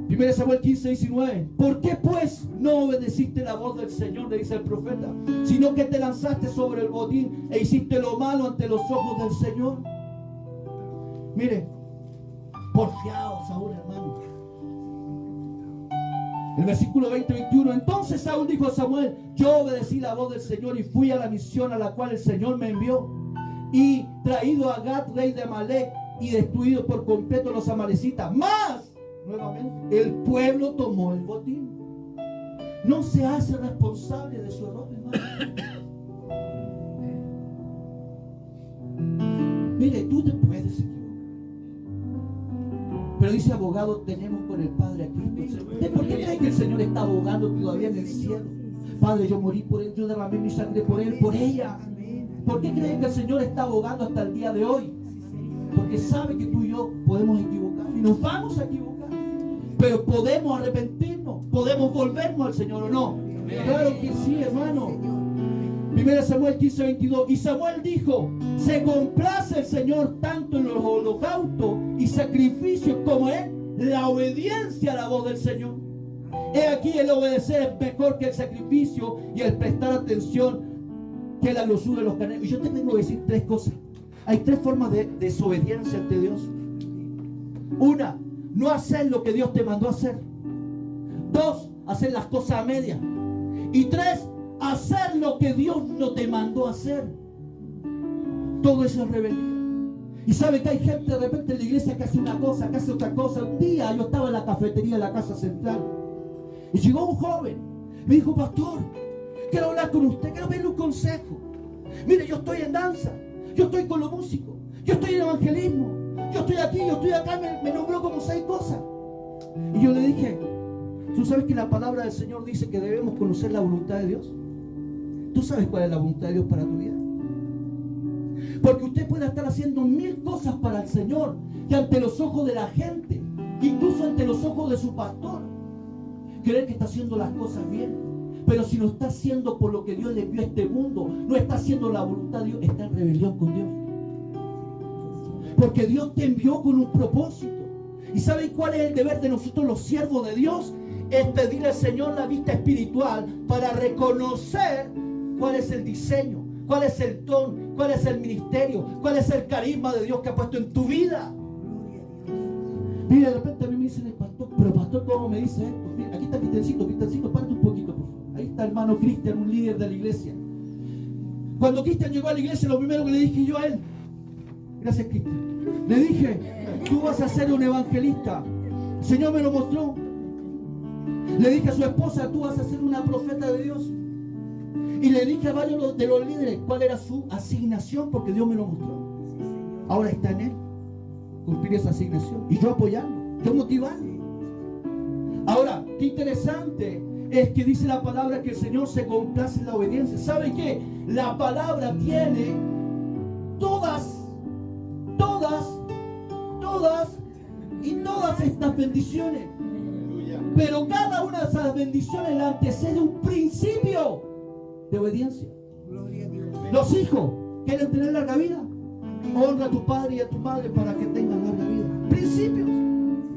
Primera Samuel 15, 19. ¿Por qué pues no obedeciste la voz del Señor? Le dice el profeta, sino que te lanzaste sobre el botín e hiciste lo malo ante los ojos del Señor. Mire, porfiado Saúl, hermano. El versículo 20-21. Entonces Saúl dijo a Samuel, yo obedecí la voz del Señor y fui a la misión a la cual el Señor me envió. y traído a Gat, rey de Amalek, y destruido por completo los amalecitas. Más, nuevamente, el pueblo tomó el botín. No se hace responsable de su error, hermano. Mire, tú te puedes equivocar. Pero dice abogado, tenemos con el Padre a Cristo. ¿Usted por qué cree que el Señor está abogando todavía en el cielo? Padre, yo morí por él, yo derramé mi sangre por él, por ella. ¿Por qué creen que el Señor está abogando hasta el día de hoy? Porque sabe que tú y yo podemos equivocar y nos vamos a equivocar. Pero podemos arrepentirnos, podemos volvernos al Señor, ¿o no? Claro que sí, hermano. 1 Samuel 15:22. Y Samuel dijo: se complace el Señor tanto en los holocaustos y sacrificios como en la obediencia a la voz del Señor. He aquí, el obedecer es mejor que el sacrificio, y el prestar atención que la grosura de los carneros. Y yo te tengo que decir tres cosas. Hay tres formas de desobediencia ante Dios. Una, no hacer lo que Dios te mandó a hacer. Dos, hacer las cosas a medias. Y tres, hacer lo que Dios no te mandó a hacer. Todo eso es rebeldía. Y sabe que hay gente de repente en la iglesia que hace una cosa, que hace otra cosa. Un día yo estaba en la cafetería de la casa central y llegó un joven. Me dijo: pastor, quiero hablar con usted, quiero pedirle un consejo. Mire, yo estoy en danza, yo estoy con los músicos, yo estoy en evangelismo, yo estoy aquí, yo estoy acá. Me nombró como 6 cosas. Y yo le dije: ¿tú sabes que la palabra del Señor dice que debemos conocer la voluntad de Dios? ¿Tú sabes cuál es la voluntad de Dios para tu vida? Porque usted puede estar haciendo 1000 cosas para el Señor, que ante los ojos de la gente, incluso ante los ojos de su pastor, creer que está haciendo las cosas bien. Pero si no está haciendo por lo que Dios le envió a este mundo, no está haciendo la voluntad de Dios, está en rebelión con Dios. Porque Dios te envió con un propósito. ¿Y saben cuál es el deber de nosotros los siervos de Dios? Es pedirle al Señor la vista espiritual para reconocer cuál es el diseño, cuál es el don, cuál es el ministerio, cuál es el carisma de Dios que ha puesto en tu vida. Mira, de repente a mí me dicen: el pastor, pero pastor, ¿cómo me dice esto? Mira, aquí está Cristiancito, párate un poquito, por favor. Ahí está hermano Cristian, un líder de la iglesia. Cuando Cristian llegó a la iglesia, lo primero que le dije yo a él: gracias, Cristian. Le dije: tú vas a ser un evangelista. El Señor me lo mostró. Le dije a su esposa: tú vas a ser una profeta de Dios. Y le dije a varios de los líderes cuál era su asignación, porque Dios me lo mostró. Ahora está en él cumplir esa asignación, y yo apoyarlo, yo motivarlo. Ahora, qué interesante es que dice la palabra que el Señor se complace en la obediencia. ¿Sabe qué? La palabra tiene todas estas bendiciones. Pero cada una de esas bendiciones la antecede un principio de obediencia. Los hijos quieren tener larga vida. Honra a tu padre y a tu madre para que tengan larga vida. Principios.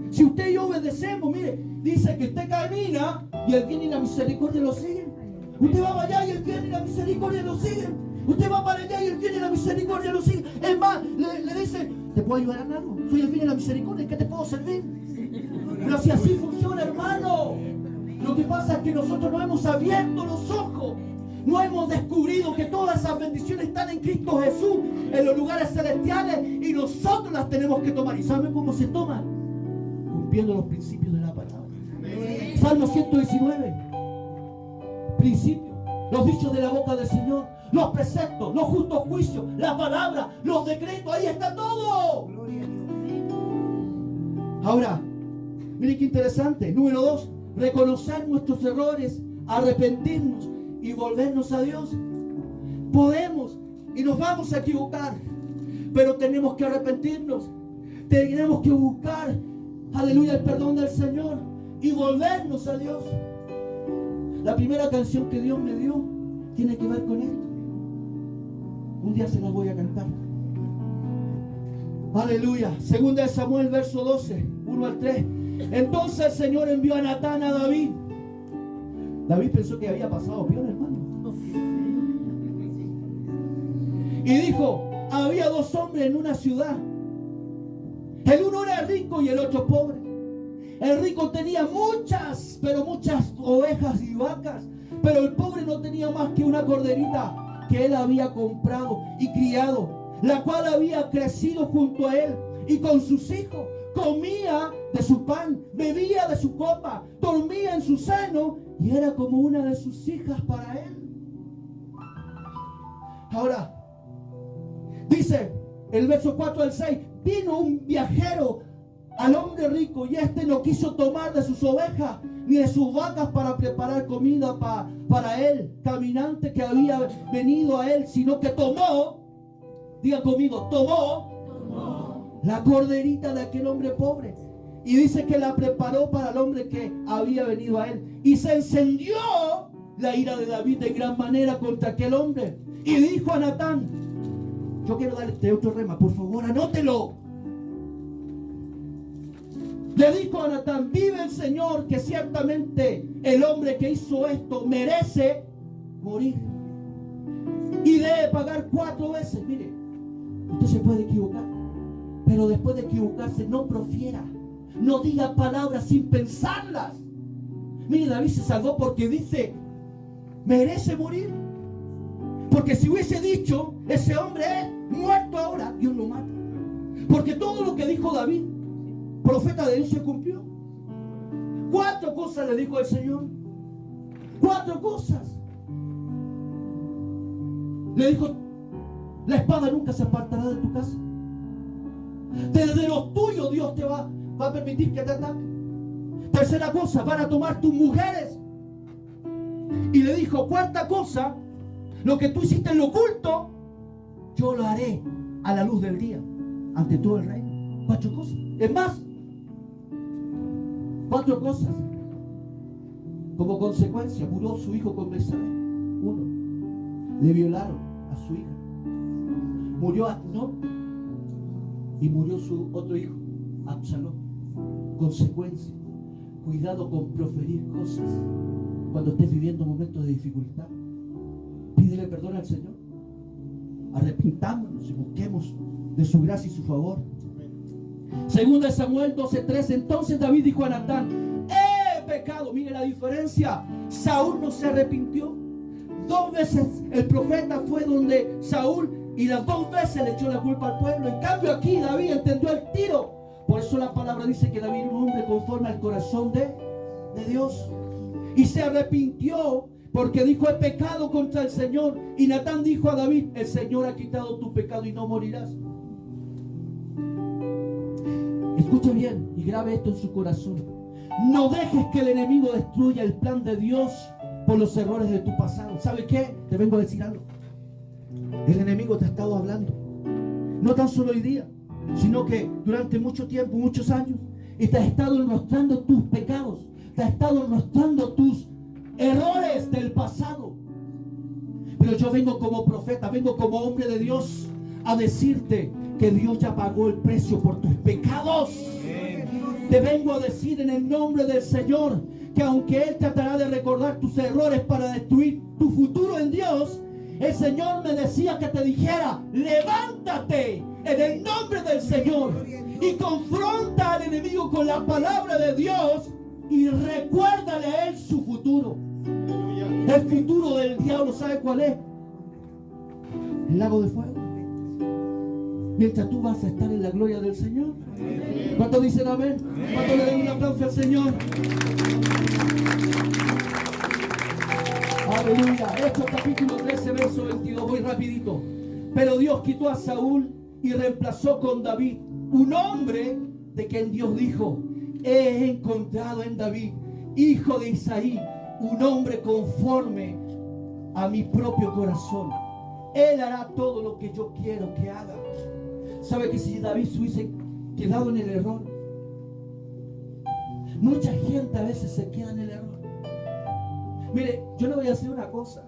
Si usted y yo obedecemos, mire, dice que usted camina y el bien y la misericordia lo siguen. Usted va para allá y el bien y la misericordia lo siguen. Usted va para allá y el bien y la misericordia lo siguen. Es más, le dice: ¿te puedo ayudar en algo? Soy el bien y la misericordia, ¿en qué te puedo servir? Pero si así funciona, hermano. Lo que pasa es que nosotros no hemos abierto los ojos. No hemos descubrido que todas esas bendiciones están en Cristo Jesús, en los lugares celestiales, y nosotros las tenemos que tomar. ¿Y saben cómo se toman? Cumpliendo los principios de la palabra. Salmo 119. Principios, los dichos de la boca del Señor, los preceptos, los justos juicios, la palabra, los decretos, ahí está todo. Ahora, miren qué interesante. Número 2, reconocer nuestros errores, arrepentirnos y volvernos a Dios. Podemos y nos vamos a equivocar, pero tenemos que arrepentirnos. Tenemos que buscar, aleluya, el perdón del Señor y volvernos a Dios. La primera canción que Dios me dio tiene que ver con esto. Un día se la voy a cantar. Aleluya. Segunda de Samuel, verso 12, 1 al 3. Entonces el Señor envió a Natán a David. David pensó que había pasado peor, hermano. Y dijo: había 2 hombres en una ciudad. El uno era rico y el otro pobre. El rico tenía muchas ovejas y vacas, pero el pobre no tenía más que una corderita que él había comprado y criado. la cual había crecido junto a él y con sus hijos. Comía de su pan, bebía de su copa, dormía en su seno y era como una de sus hijas para él. Ahora, dice el verso 4 al 6, vino un viajero al hombre rico y este no quiso tomar de sus ovejas ni de sus vacas para preparar comida para él, caminante que había venido a él, sino que tomó, diga conmigo, tomó la corderita de aquel hombre pobre. Y dice que la preparó para el hombre que había venido a él. Y se encendió la ira de David de gran manera contra aquel hombre. Y dijo a Natán, yo quiero dar este otro rema, por favor, anótelo. Le dijo a Natán, vive el Señor, que ciertamente el hombre que hizo esto merece morir. Y debe pagar 4 veces. Mire, usted se puede equivocar, pero después de equivocarse no profiera, no diga palabras sin pensarlas. Mire, David se salvó porque dice, merece morir. Porque si hubiese dicho, ese hombre es muerto ahora, Dios lo mata. Porque todo lo que dijo David, profeta de Dios, se cumplió. 4 cosas le dijo el Señor. 4 cosas. Le dijo, la espada nunca se apartará de tu casa. Desde los tuyos Dios te va a permitir que te ataquen. Tercera cosa, van a tomar tus mujeres. Y le dijo, 4ª cosa, lo que tú hiciste en lo oculto, yo lo haré a la luz del día, ante todo el reino. 4 cosas. Es más, 4 cosas. Como consecuencia, murió su hijo con Betsabé. 1. Le violaron a su hija. Murió Amnón y murió su otro hijo, Absalón. Consecuencia, cuidado con proferir cosas cuando estés viviendo momentos de dificultad. Pídele perdón al Señor. Arrepintámonos y busquemos de su gracia y su favor. Segunda de Samuel 12:3. Entonces David dijo a Natán, he pecado. Mire la diferencia. Saúl no se arrepintió. 2 veces el profeta fue donde Saúl y las 2 veces le echó la culpa al pueblo. En cambio aquí David entendió el tiro. Por eso la palabra dice que David era un hombre conforme al corazón de Dios. Y se arrepintió porque dijo, he pecado contra el Señor. Y Natán dijo a David, el Señor ha quitado tu pecado y no morirás. Escuche bien y grabe esto en su corazón. No dejes que el enemigo destruya el plan de Dios por los errores de tu pasado. ¿Sabe qué? Te vengo a decir algo. El enemigo te ha estado hablando. No tan solo hoy día, sino que durante mucho tiempo, muchos años. Y te ha estado enrostrando tus pecados. Te ha estado enrostrando tus errores del pasado. Pero yo vengo como profeta, vengo como hombre de Dios a decirte que Dios ya pagó el precio por tus pecados. Te vengo a decir en el nombre del Señor que aunque Él tratará de recordar tus errores para destruir tu futuro en Dios, el Señor me decía que te dijera, levántate en el nombre del Señor y confronta al enemigo con la palabra de Dios y recuérdale a él su futuro. El futuro del diablo, ¿sabe cuál es? El lago de fuego. Mientras tú vas a estar en la gloria del Señor. ¿Cuántos dicen amén? ¿Cuántos le den un aplauso al Señor? Aleluya. Hechos capítulo 13, verso 22. Voy rapidito. Pero Dios quitó a Saúl y reemplazó con David un hombre de quien Dios dijo, he encontrado en David, hijo de Isaí, un hombre conforme a mi propio corazón. Él hará todo lo que yo quiero que haga. ¿Sabe que si David se hubiese quedado en el error? Mucha gente a veces se queda en el error. Mire, yo le voy a decir una cosa.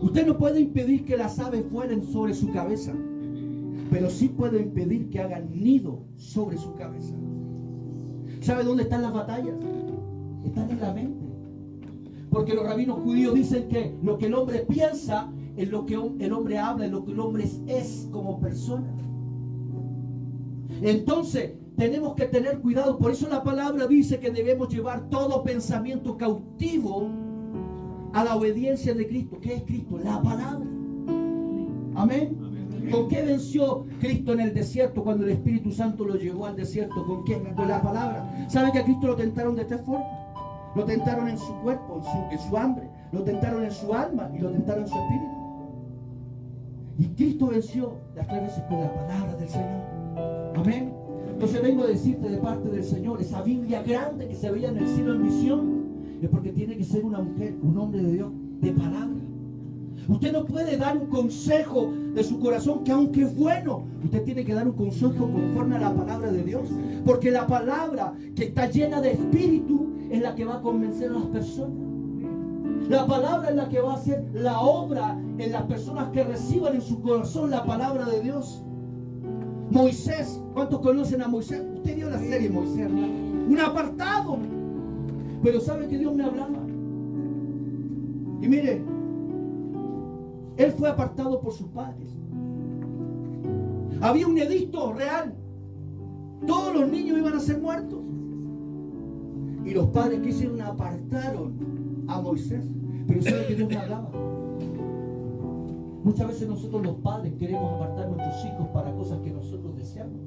Usted no puede impedir que las aves vuelen sobre su cabeza, pero sí puede impedir que hagan nido sobre su cabeza. ¿Sabe dónde están las batallas? Están en la mente. Porque los rabinos judíos dicen que lo que el hombre piensa es lo que el hombre habla, es lo que el hombre es como persona. Entonces tenemos que tener cuidado. Por eso la palabra dice que debemos llevar todo pensamiento cautivo a la obediencia de Cristo. ¿Qué es Cristo? La palabra. Amén. ¿Con qué venció Cristo en el desierto cuando el Espíritu Santo lo llevó al desierto? ¿Con qué? Con la palabra. ¿Sabe que a Cristo lo tentaron de tres formas? Lo tentaron en su cuerpo, en su hambre, lo tentaron en su alma y lo tentaron en su espíritu. Y Cristo venció las tres veces con la palabra del Señor. Amén. Entonces vengo a decirte de parte del Señor, esa Biblia grande que se veía en el cielo en misión, es porque tiene que ser una mujer, un hombre de Dios, de palabra. Usted no puede dar un consejo de su corazón que aunque es bueno, usted tiene que dar un consejo conforme a la palabra de Dios. Porque la palabra que está llena de espíritu es la que va a convencer a las personas. La palabra es la que va a hacer la obra en las personas que reciban en su corazón la palabra de Dios. Moisés, ¿cuántos conocen a Moisés? Usted vio la serie Moisés, ¿no? Un apartado. Pero ¿sabe que Dios me hablaba? Y mire, él fue apartado por sus padres. Había un edicto real. Todos los niños iban a ser muertos. Y los padres que hicieron apartaron a Moisés. Pero ¿sabe que Dios me hablaba? Muchas veces nosotros los padres queremos apartar a nuestros hijos para cosas que nosotros deseamos.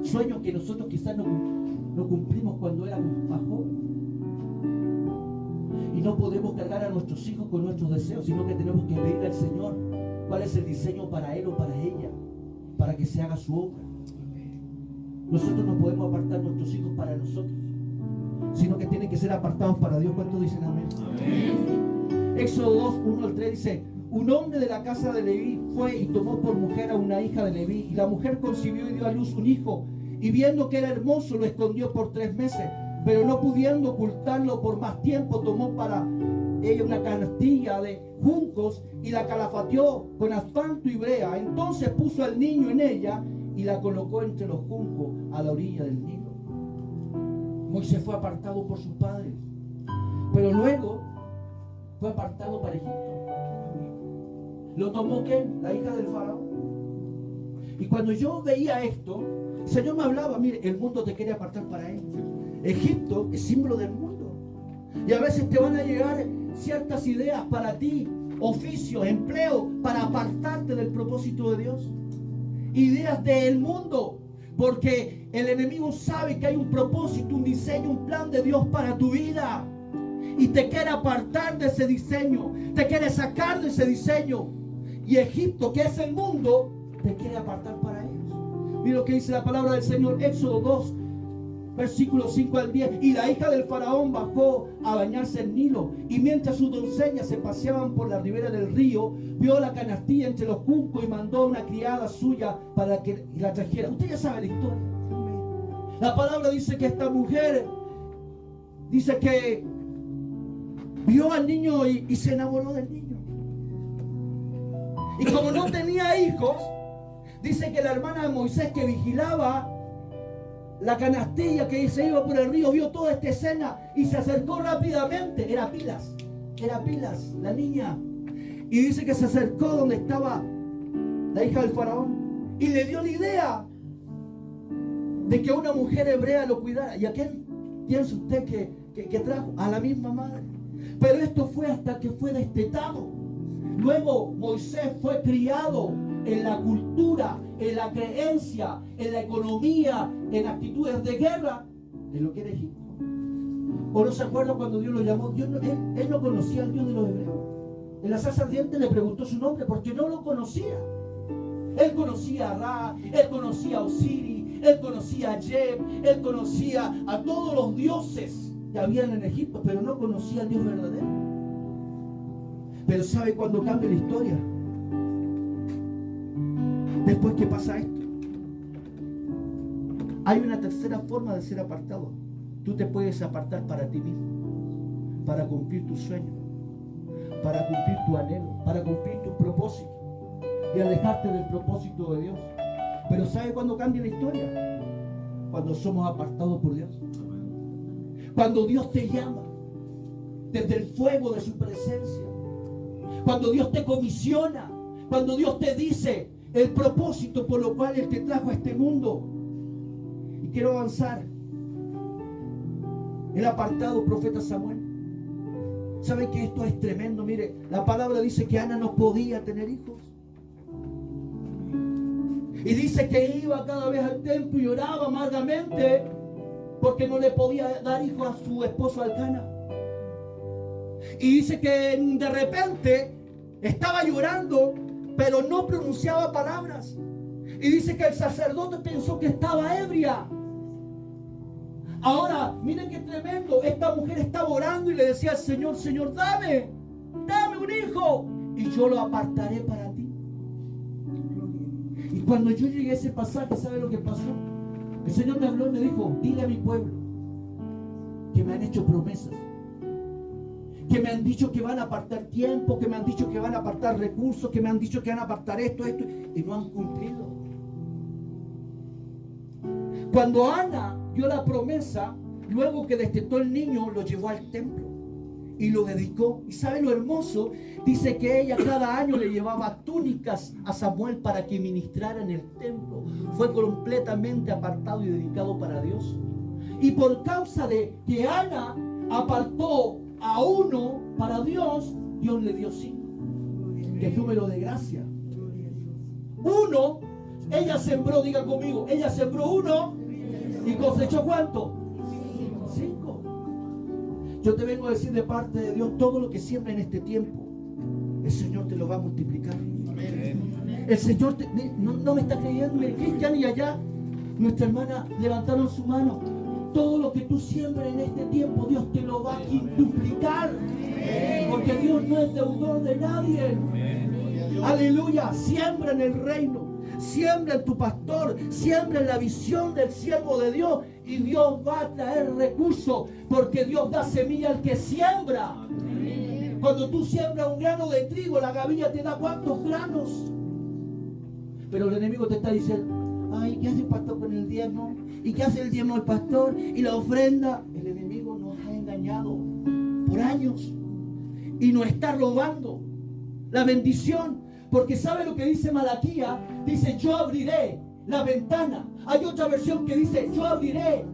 Sueños que nosotros quizás no cumplimos cuando éramos más jóvenes. Y no podemos cargar a nuestros hijos con nuestros deseos, sino que tenemos que pedirle al Señor cuál es el diseño para él o para ella, para que se haga su obra. Nosotros no podemos apartar a nuestros hijos para nosotros, sino que tienen que ser apartados para Dios. ¿Cuántos dicen amén? Amén. Éxodo 2, 1 al 3 dice: un hombre de la casa de Leví fue y tomó por mujer a una hija de Leví, y la mujer concibió y dio a luz un hijo, y viendo que era hermoso lo escondió por 3 meses, pero no pudiendo ocultarlo por más tiempo, tomó para ella una canastilla de juncos y la calafateó con asfalto y brea. Entonces puso al niño en ella y la colocó entre los juncos a la orilla del Nilo. Moisés fue apartado por sus padres, pero luego fue apartado para Egipto. ¿Lo tomó quién? La hija del faraón. Y cuando yo veía esto, el Señor me hablaba: mire, el mundo te quiere apartar para él. Egipto es símbolo del mundo. Y a veces te van a llegar ciertas ideas para ti, oficios, empleo, para apartarte del propósito de Dios. Ideas del mundo, porque el enemigo sabe que hay un propósito, un diseño, un plan de Dios para tu vida. Y te quiere apartar de ese diseño, te quiere sacar de ese diseño. Y Egipto, que es el mundo, te quiere apartar para ellos. Mira lo que dice la palabra del Señor, Éxodo 2, versículos 5 al 10. Y la hija del faraón bajó a bañarse en Nilo, y mientras sus doncellas se paseaban por la ribera del río, vio la canastilla entre los juncos y mandó a una criada suya para que la trajera. Usted ya sabe la historia. La palabra dice que esta mujer dice que vio al niño y se enamoró del niño. Y como no tenía hijos, dice que la hermana de Moisés, que vigilaba la canastilla que se iba por el río, vio toda esta escena y se acercó rápidamente. Era Pilas, la niña. Y dice que se acercó donde estaba la hija del faraón y le dio la idea de que una mujer hebrea lo cuidara. ¿Y a quién piensa usted que trajo? A la misma madre. Pero esto fue hasta que fue destetado. Luego Moisés fue criado en la cultura, en la creencia, en la economía, en actitudes de guerra, en lo que era Egipto. ¿O no se acuerda cuando Dios lo llamó? Él no conocía al Dios de los hebreos. En la zarza ardiente le preguntó su nombre porque no lo conocía. Él conocía a Ra, él conocía a Osiris, él conocía a Jeb, él conocía a todos los dioses que habían en Egipto, pero no conocía al Dios verdadero. Pero ¿sabe cuándo cambia la historia? Después que pasa esto, hay una tercera forma de ser apartado. Tú te puedes apartar para ti mismo, para cumplir tu sueño, para cumplir tu anhelo, para cumplir tu propósito y alejarte del propósito de Dios. Pero ¿sabe cuándo cambia la historia? Cuando somos apartados por Dios. Cuando Dios te llama desde el fuego de su presencia. Cuando Dios te comisiona. Cuando Dios te dice el propósito por lo cual Él te trajo a este mundo. Y quiero avanzar. El apartado profeta Samuel. ¿Sabe que esto es tremendo? Mire, la palabra dice que Ana no podía tener hijos. Y dice que iba cada vez al templo y oraba amargamente porque no le podía dar hijo a su esposo Elcana. Y dice que de repente estaba llorando, pero no pronunciaba palabras. Y dice que el sacerdote pensó que estaba ebria. Ahora, miren qué tremendo. Esta mujer estaba orando y le decía al Señor: Señor, dame un hijo y yo lo apartaré para ti. Y cuando yo llegué a ese pasaje, ¿sabe lo que pasó? El Señor me habló y me dijo: dile a mi pueblo que me han hecho promesas, que me han dicho que van a apartar tiempo, que me han dicho que van a apartar recursos, que me han dicho que van a apartar esto, y no han cumplido. Cuando Ana dio la promesa, luego que destetó el niño, lo llevó al templo y lo dedicó. ¿Y sabe lo hermoso? Dice que ella cada año le llevaba túnicas a Samuel para que ministrara en el templo. Fue completamente apartado y dedicado para Dios. Y por causa de que Ana apartó a uno para Dios, Dios le dio 5, que es número de gracia. Uno, ella sembró, diga conmigo, ella sembró 1 y cosechó ¿cuánto? 5. Yo te vengo a decir de parte de Dios: todo lo que siembra en este tiempo, el Señor te lo va a multiplicar. El Señor no me está creyendo. Cristian, y allá nuestra hermana levantaron su mano. Todo lo que tú siembres en este tiempo, Dios te lo va a quintuplicar. Porque Dios no es deudor de nadie. Aleluya. Siembra en el reino, siembra en tu pastor, siembra en la visión del siervo de Dios, y Dios va a traer recursos, porque Dios da semilla al que siembra. Cuando tú siembras un grano de trigo, la gavilla te da ¿cuántos granos? Pero el enemigo te está diciendo: ay, ¿qué hace el pastor con el diezmo? ¿Y qué hace el diezmo del pastor? ¿Y la ofrenda? El enemigo nos ha engañado por años y nos está robando la bendición. Porque ¿sabe lo que dice Malaquías? Dice: yo abriré la ventana. Hay otra versión que dice: yo abriré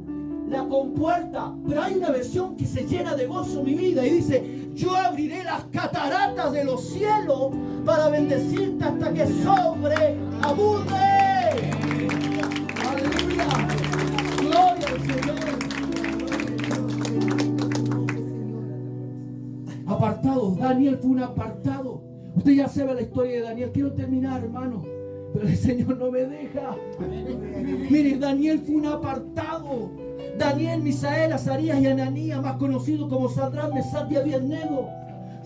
la compuerta. Pero hay una versión que se llena de gozo mi vida y dice: yo abriré las cataratas de los cielos para bendecirte hasta que sobreabunde. Aleluya. Gloria al Señor. Apartado. Daniel fue un apartado. Usted ya sabe la historia de Daniel. Quiero terminar, hermano, pero el Señor no me deja. Mire, Daniel fue un apartado. Daniel, Misael, Azarías y Ananías, más conocidos como Sadrach, Mesach y Abednego,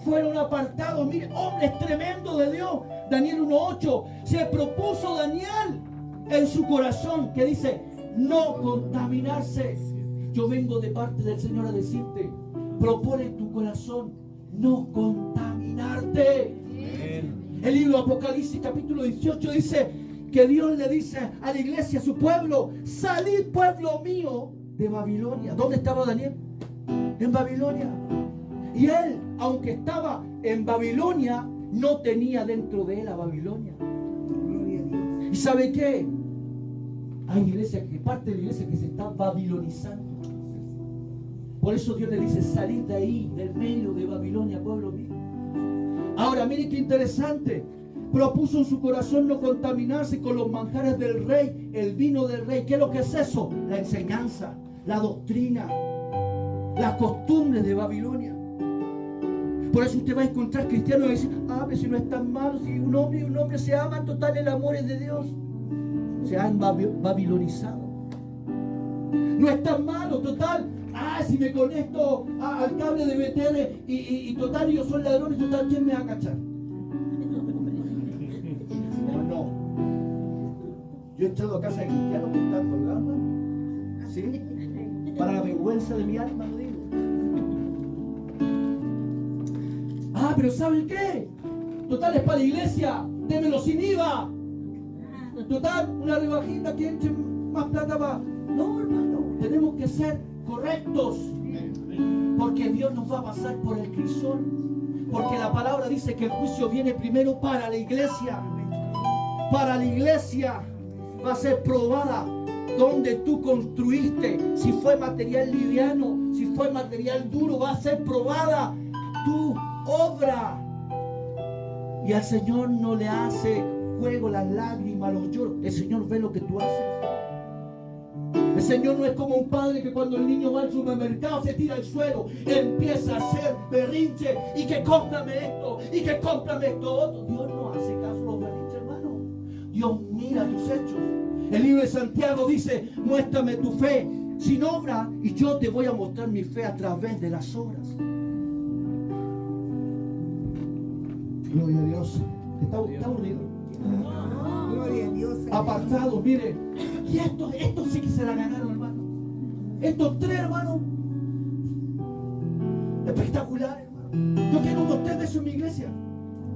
fueron apartados. Mire, hombres tremendos de Dios. Daniel 1:8. Se propuso Daniel en su corazón, que dice: no contaminarse. Yo vengo de parte del Señor a decirte: propone en tu corazón no contaminarte. El libro de Apocalipsis capítulo 18 dice que Dios le dice a la iglesia, a su pueblo: salid, pueblo mío, de Babilonia. ¿Dónde estaba Daniel? En Babilonia. Y él, aunque estaba en Babilonia, no tenía dentro de él a Babilonia. ¿Y sabe qué? Hay iglesias, que parte de la iglesia que se está babilonizando. Por eso Dios le dice: salid de ahí, del medio de Babilonia, pueblo mío. Ahora, mire qué interesante. Propuso en su corazón no contaminarse con los manjares del rey, el vino del rey. ¿Qué es lo que es eso? La enseñanza, la doctrina, las costumbres de Babilonia. Por eso usted va a encontrar cristianos que dicen: ah, pero si no es tan malo, si un hombre y un hombre se aman, total, el amor es de Dios. Se han babilonizado. No es tan malo, total. Ah, si me conecto al cable de BTR y total, yo soy ladrón y total, ¿quién me va a cachar? No. Yo he entrado a casa de cristianos que están colgando, ¿sí? Para la vergüenza de mi alma, lo digo. Ah, pero ¿saben qué? Total, es para la iglesia, démelo sin IVA. Total, una rebajita, que eche más plata va. No, hermano, tenemos que ser correctos, porque Dios nos va a pasar por el crisol, porque la palabra dice que el juicio viene primero para la iglesia. Para la iglesia va a ser probada donde tú construiste, si fue material liviano, si fue material duro, va a ser probada tu obra. Y al Señor no le hace juegos, las lágrimas, los lloros. El Señor ve lo que tú haces. El Señor no es como un padre que cuando el niño va al supermercado se tira al suelo, empieza a hacer berrinche y que cómprame esto y que cómprame esto otro. Dios no hace caso a los berrinches, hermano. Dios mira tus hechos. El libro de Santiago dice: muéstrame tu fe sin obra y yo te voy a mostrar mi fe a través de las obras. Gloria a Dios. ¿Está aburrido? Gloria a Dios. Apartado, mire. Y esto sí que se la ganaron, hermano. Estos tres, hermano. Espectacular, hermano. Yo quiero unos tres de esos en mi iglesia.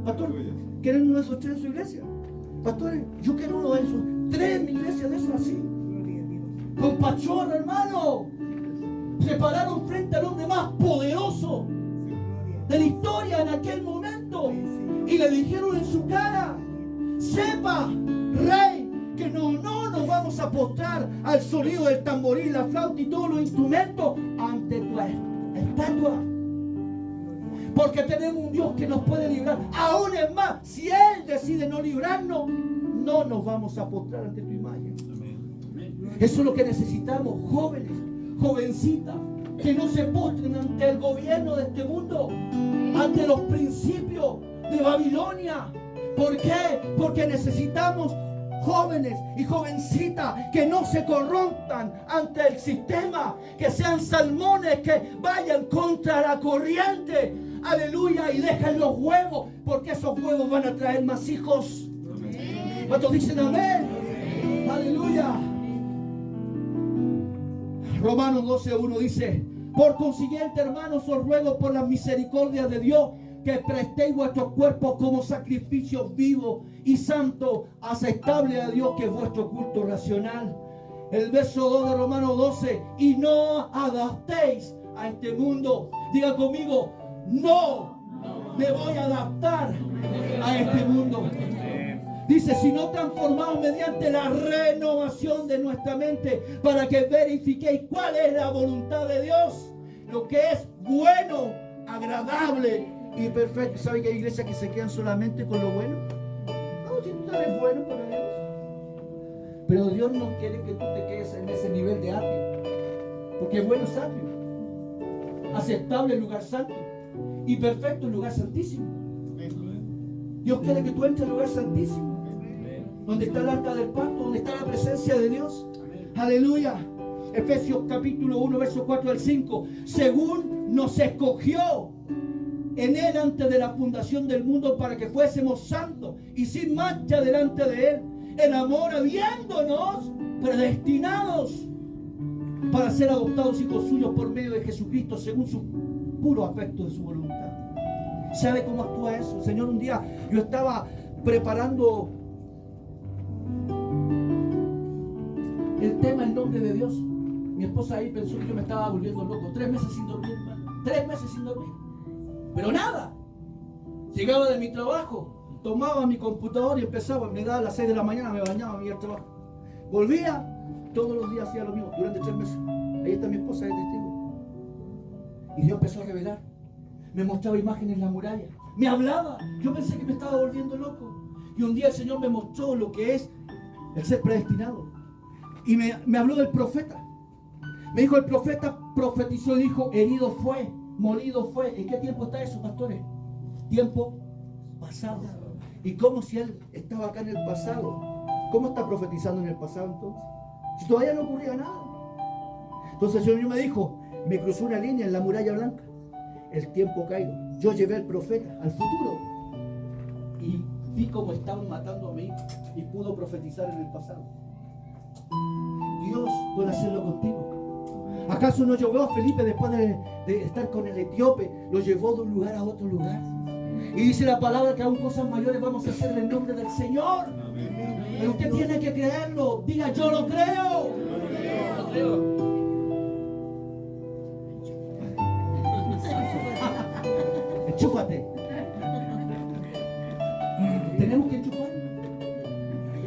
Pastor, ¿quieren uno de esos tres en su iglesia? Pastores, yo quiero uno de esos tres en mi iglesia, de esos así. Gloria a Dios. Con pachorra, hermano. Se pararon frente al hombre más poderoso de la historia en aquel momento. Y le dijeron en su cara: sepa, rey, que no nos vamos a postrar al sonido del tamboril, la flauta y todos los instrumentos ante tu estatua. Porque tenemos un Dios que nos puede librar. Aún es más, si Él decide no librarnos, no nos vamos a postrar ante tu imagen. Eso es lo que necesitamos, jóvenes, jovencitas, que no se postren ante el gobierno de este mundo, ante los principios de Babilonia. ¿Por qué? Porque necesitamos jóvenes y jovencitas que no se corrompan ante el sistema, que sean salmones que vayan contra la corriente, aleluya, y dejen los huevos, porque esos huevos van a traer más hijos. ¿Cuántos dicen amén? Aleluya. Romanos 12:1 dice: por consiguiente, hermanos, os ruego por la misericordia de Dios que prestéis vuestros cuerpos como sacrificio vivo y santo, aceptable a Dios, que es vuestro culto racional. El verso 2 de Romanos 12: y no adaptéis a este mundo. Diga conmigo: no me voy a adaptar a este mundo. Dice: sino transformados mediante la renovación de nuestra mente, para que verifiquéis cuál es la voluntad de Dios, lo que es bueno, agradable y perfecto. ¿Sabe que hay iglesias que se quedan solamente con lo bueno? No, si tú eres bueno para Dios. Pero Dios no quiere que tú te quedes en ese nivel de ateo, porque bueno es ateo, aceptable el lugar santo y perfecto el lugar santísimo. Dios quiere que tú entres al lugar santísimo, donde está el arca del pacto, donde está la presencia de Dios. Aleluya. Efesios capítulo 1, versos 4 al 5. Según nos escogió en Él antes de la fundación del mundo, para que fuésemos santos y sin mancha delante de Él, en amor, habiéndonos predestinados para ser adoptados hijos suyos por medio de Jesucristo, según su puro afecto de su voluntad. ¿Sabe cómo actúa eso? Señor, un día yo estaba preparando el tema en nombre de Dios. Mi esposa ahí pensó que yo me estaba volviendo loco. 3 meses sin dormir, hermano. 3 meses sin dormir. Pero nada. Llegaba de mi trabajo, tomaba mi computador y empezaba. Me daba a las 6 de la mañana, me bañaba, me iba al trabajo. Volvía, todos los días hacía lo mismo durante 3 meses. Ahí está mi esposa, de testigo. Y Dios empezó a revelar. Me mostraba imágenes en la muralla. Me hablaba. Yo pensé que me estaba volviendo loco. Y un día el Señor me mostró lo que es el ser predestinado. Y me habló del profeta. Me dijo: el profeta profetizó y dijo: herido fue, molido fue. ¿En qué tiempo está eso, pastores? Tiempo pasado. ¿Y cómo si él estaba acá en el pasado? ¿Cómo está profetizando en el pasado entonces? Si todavía no ocurría nada. Entonces el Señor me dijo, me cruzó una línea en la muralla blanca. El tiempo caído. Yo llevé al profeta al futuro y vi cómo estaban matando a mi hijo y pudo profetizar en el pasado. Dios puede hacerlo contigo. ¿Acaso no llevó a Felipe después de estar con el etíope? Lo llevó de un lugar a otro lugar. Y dice la palabra que aún cosas mayores vamos a hacer en el nombre del Señor. Pero usted tiene que creerlo. Diga: yo lo creo. Lo creo. Enchúfate. Tenemos que enchufar.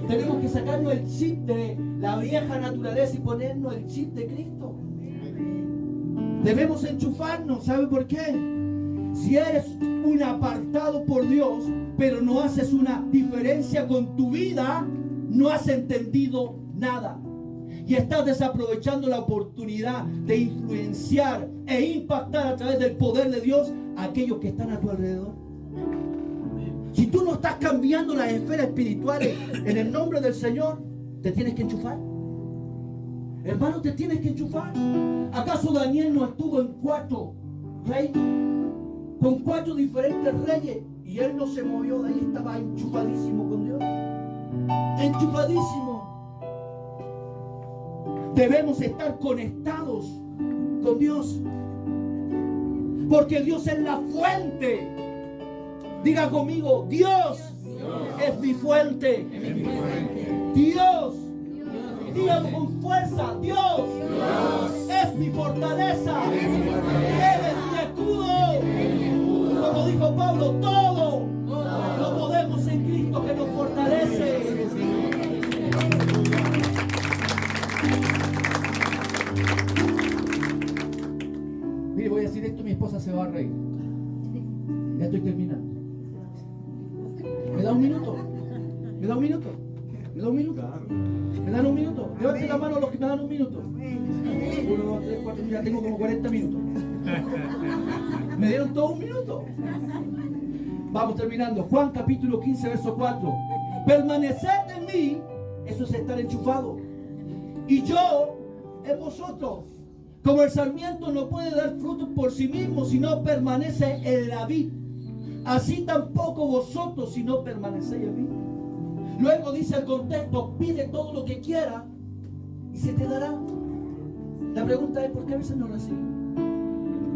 Tenemos que sacarnos el chip de la vieja naturaleza y ponernos el chip de Cristo. Debemos enchufarnos. ¿Sabe por qué? Si eres un apartado por Dios, pero no haces una diferencia con tu vida, no has entendido nada. Y estás desaprovechando la oportunidad de influenciar e impactar a través del poder de Dios a aquellos que están a tu alrededor. Si tú no estás cambiando las esferas espirituales en el nombre del Señor, te tienes que enchufar. Hermano, te tienes que enchufar. ¿Acaso Daniel no estuvo en 4 reinos? Con 4 diferentes reyes. Y él no se movió de ahí, estaba enchufadísimo con Dios. Enchufadísimo. Debemos estar conectados con Dios. Porque Dios es la fuente. Diga conmigo, Dios es mi fuente. Dios, dígalo con fuerza, Dios es mi fortaleza. Él es mi escudo. Como dijo Pablo, todo lo podemos en Cristo que nos fortalece. Mire, voy a decir esto, mi esposa se va a reír. Ya estoy terminando. ¿Me da un minuto? ¿Me da un minuto? ¿Me da un minuto? ¿Me dan un minuto? Levanten la mano los que me dan un minuto. 1, 2, 3, 4, ya tengo como 40 minutos. Me dieron todo un minuto. Vamos terminando. Juan capítulo 15, verso 4. Permaneced en mí, eso es estar enchufado. Y yo en vosotros. Como el sarmiento no puede dar frutos por sí mismo si no permanece en la vid, así tampoco vosotros si no permanecéis en mí. Luego dice el contexto, pide todo lo que quiera y se te dará. La pregunta es, ¿por qué a veces no recibimos?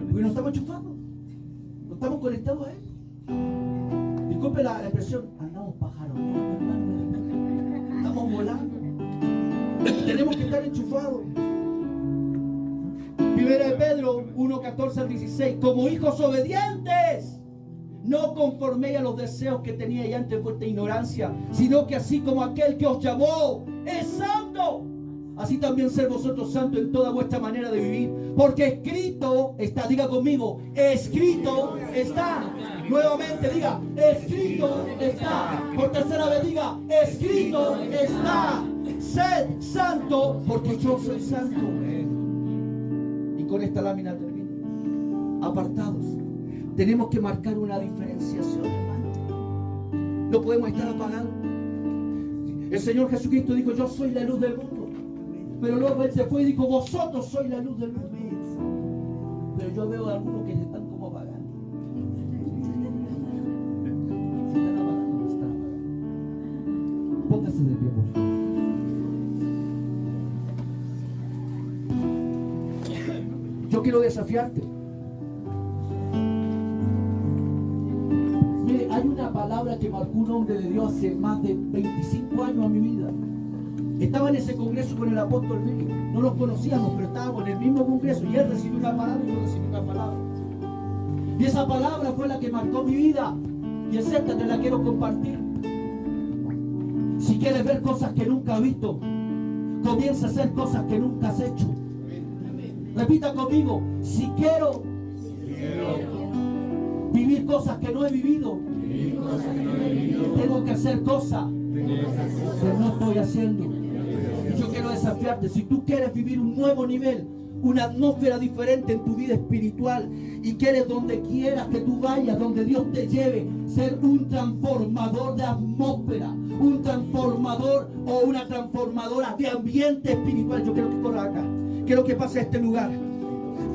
Porque no estamos enchufados, no estamos conectados a Él. Disculpe la expresión, andamos pajaroneando, hermano. Estamos volando. Tenemos que estar enchufados. Primera de Pedro 1, 14 al 16. Como hijos obedientes, no conforméis a los deseos que teníais antes de vuestra ignorancia, sino que así como aquel que os llamó es santo, así también ser vosotros santos en toda vuestra manera de vivir. Porque escrito está, diga conmigo, escrito está. Nuevamente diga, escrito está. Por tercera vez diga, escrito está. Sed santo porque yo soy santo. Y con esta lámina termino. Apartados. Tenemos que marcar una diferenciación, hermano. No podemos estar apagados. El Señor Jesucristo dijo, yo soy la luz del mundo. Pero luego Él se fue y dijo, vosotros sois la luz del mundo. Pero yo veo a algunos que se están como apagando. Se están apagando, se están apagando. Póngase de pie, por favor. Yo quiero desafiarte. Mire, hay una palabra que marcó un hombre de Dios hace más de 25 años a mi vida. Estaba en ese congreso con el apóstol Billy. No los conocíamos, pero estábamos en el mismo congreso. Y él recibió una palabra y yo recibí una palabra. Y esa palabra fue la que marcó mi vida. Y es esta, te la quiero compartir. Si quieres ver cosas que nunca has visto, comienza a hacer cosas que nunca has hecho. Repita conmigo, si quiero vivir cosas que no he vivido, tengo que hacer cosas que no estoy haciendo. Y yo quiero desafiarte, si tú quieres vivir un nuevo nivel, una atmósfera diferente en tu vida espiritual, y quieres donde quieras que tú vayas, donde Dios te lleve, ser un transformador de atmósfera, un transformador o una transformadora de ambiente espiritual, yo quiero que corras acá. Quiero que pase a este lugar.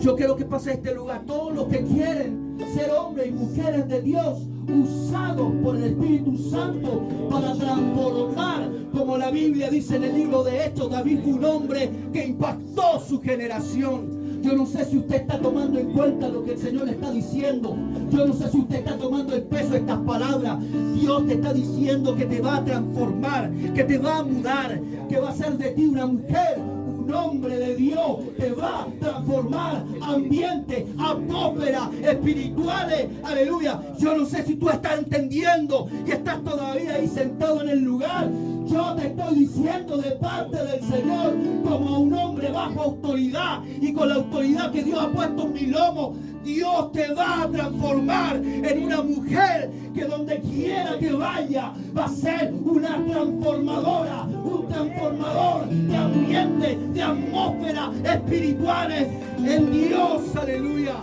Yo quiero que pase a este lugar. Todos los que quieren ser hombres y mujeres de Dios, usados por el Espíritu Santo para transformar, como la Biblia dice en el libro de Hechos, David fue un hombre que impactó su generación. Yo no sé si usted está tomando en cuenta lo que el Señor le está diciendo. Yo no sé si usted está tomando el peso de estas palabras. Dios te está diciendo que te va a transformar, que te va a mudar, que va a hacer de ti una mujer, un nombre de Dios te va a transformar ambiente, atmósfera, espirituales. Aleluya. Yo no sé si tú estás entendiendo y estás todavía ahí sentado en el lugar. Yo te estoy diciendo de parte del Señor, como un hombre bajo autoridad y con la autoridad que Dios ha puesto en mi lomo, Dios te va a transformar en una mujer que donde quiera que vaya va a ser una transformadora, un transformador de ambiente, de atmósfera espirituales en Dios. Aleluya.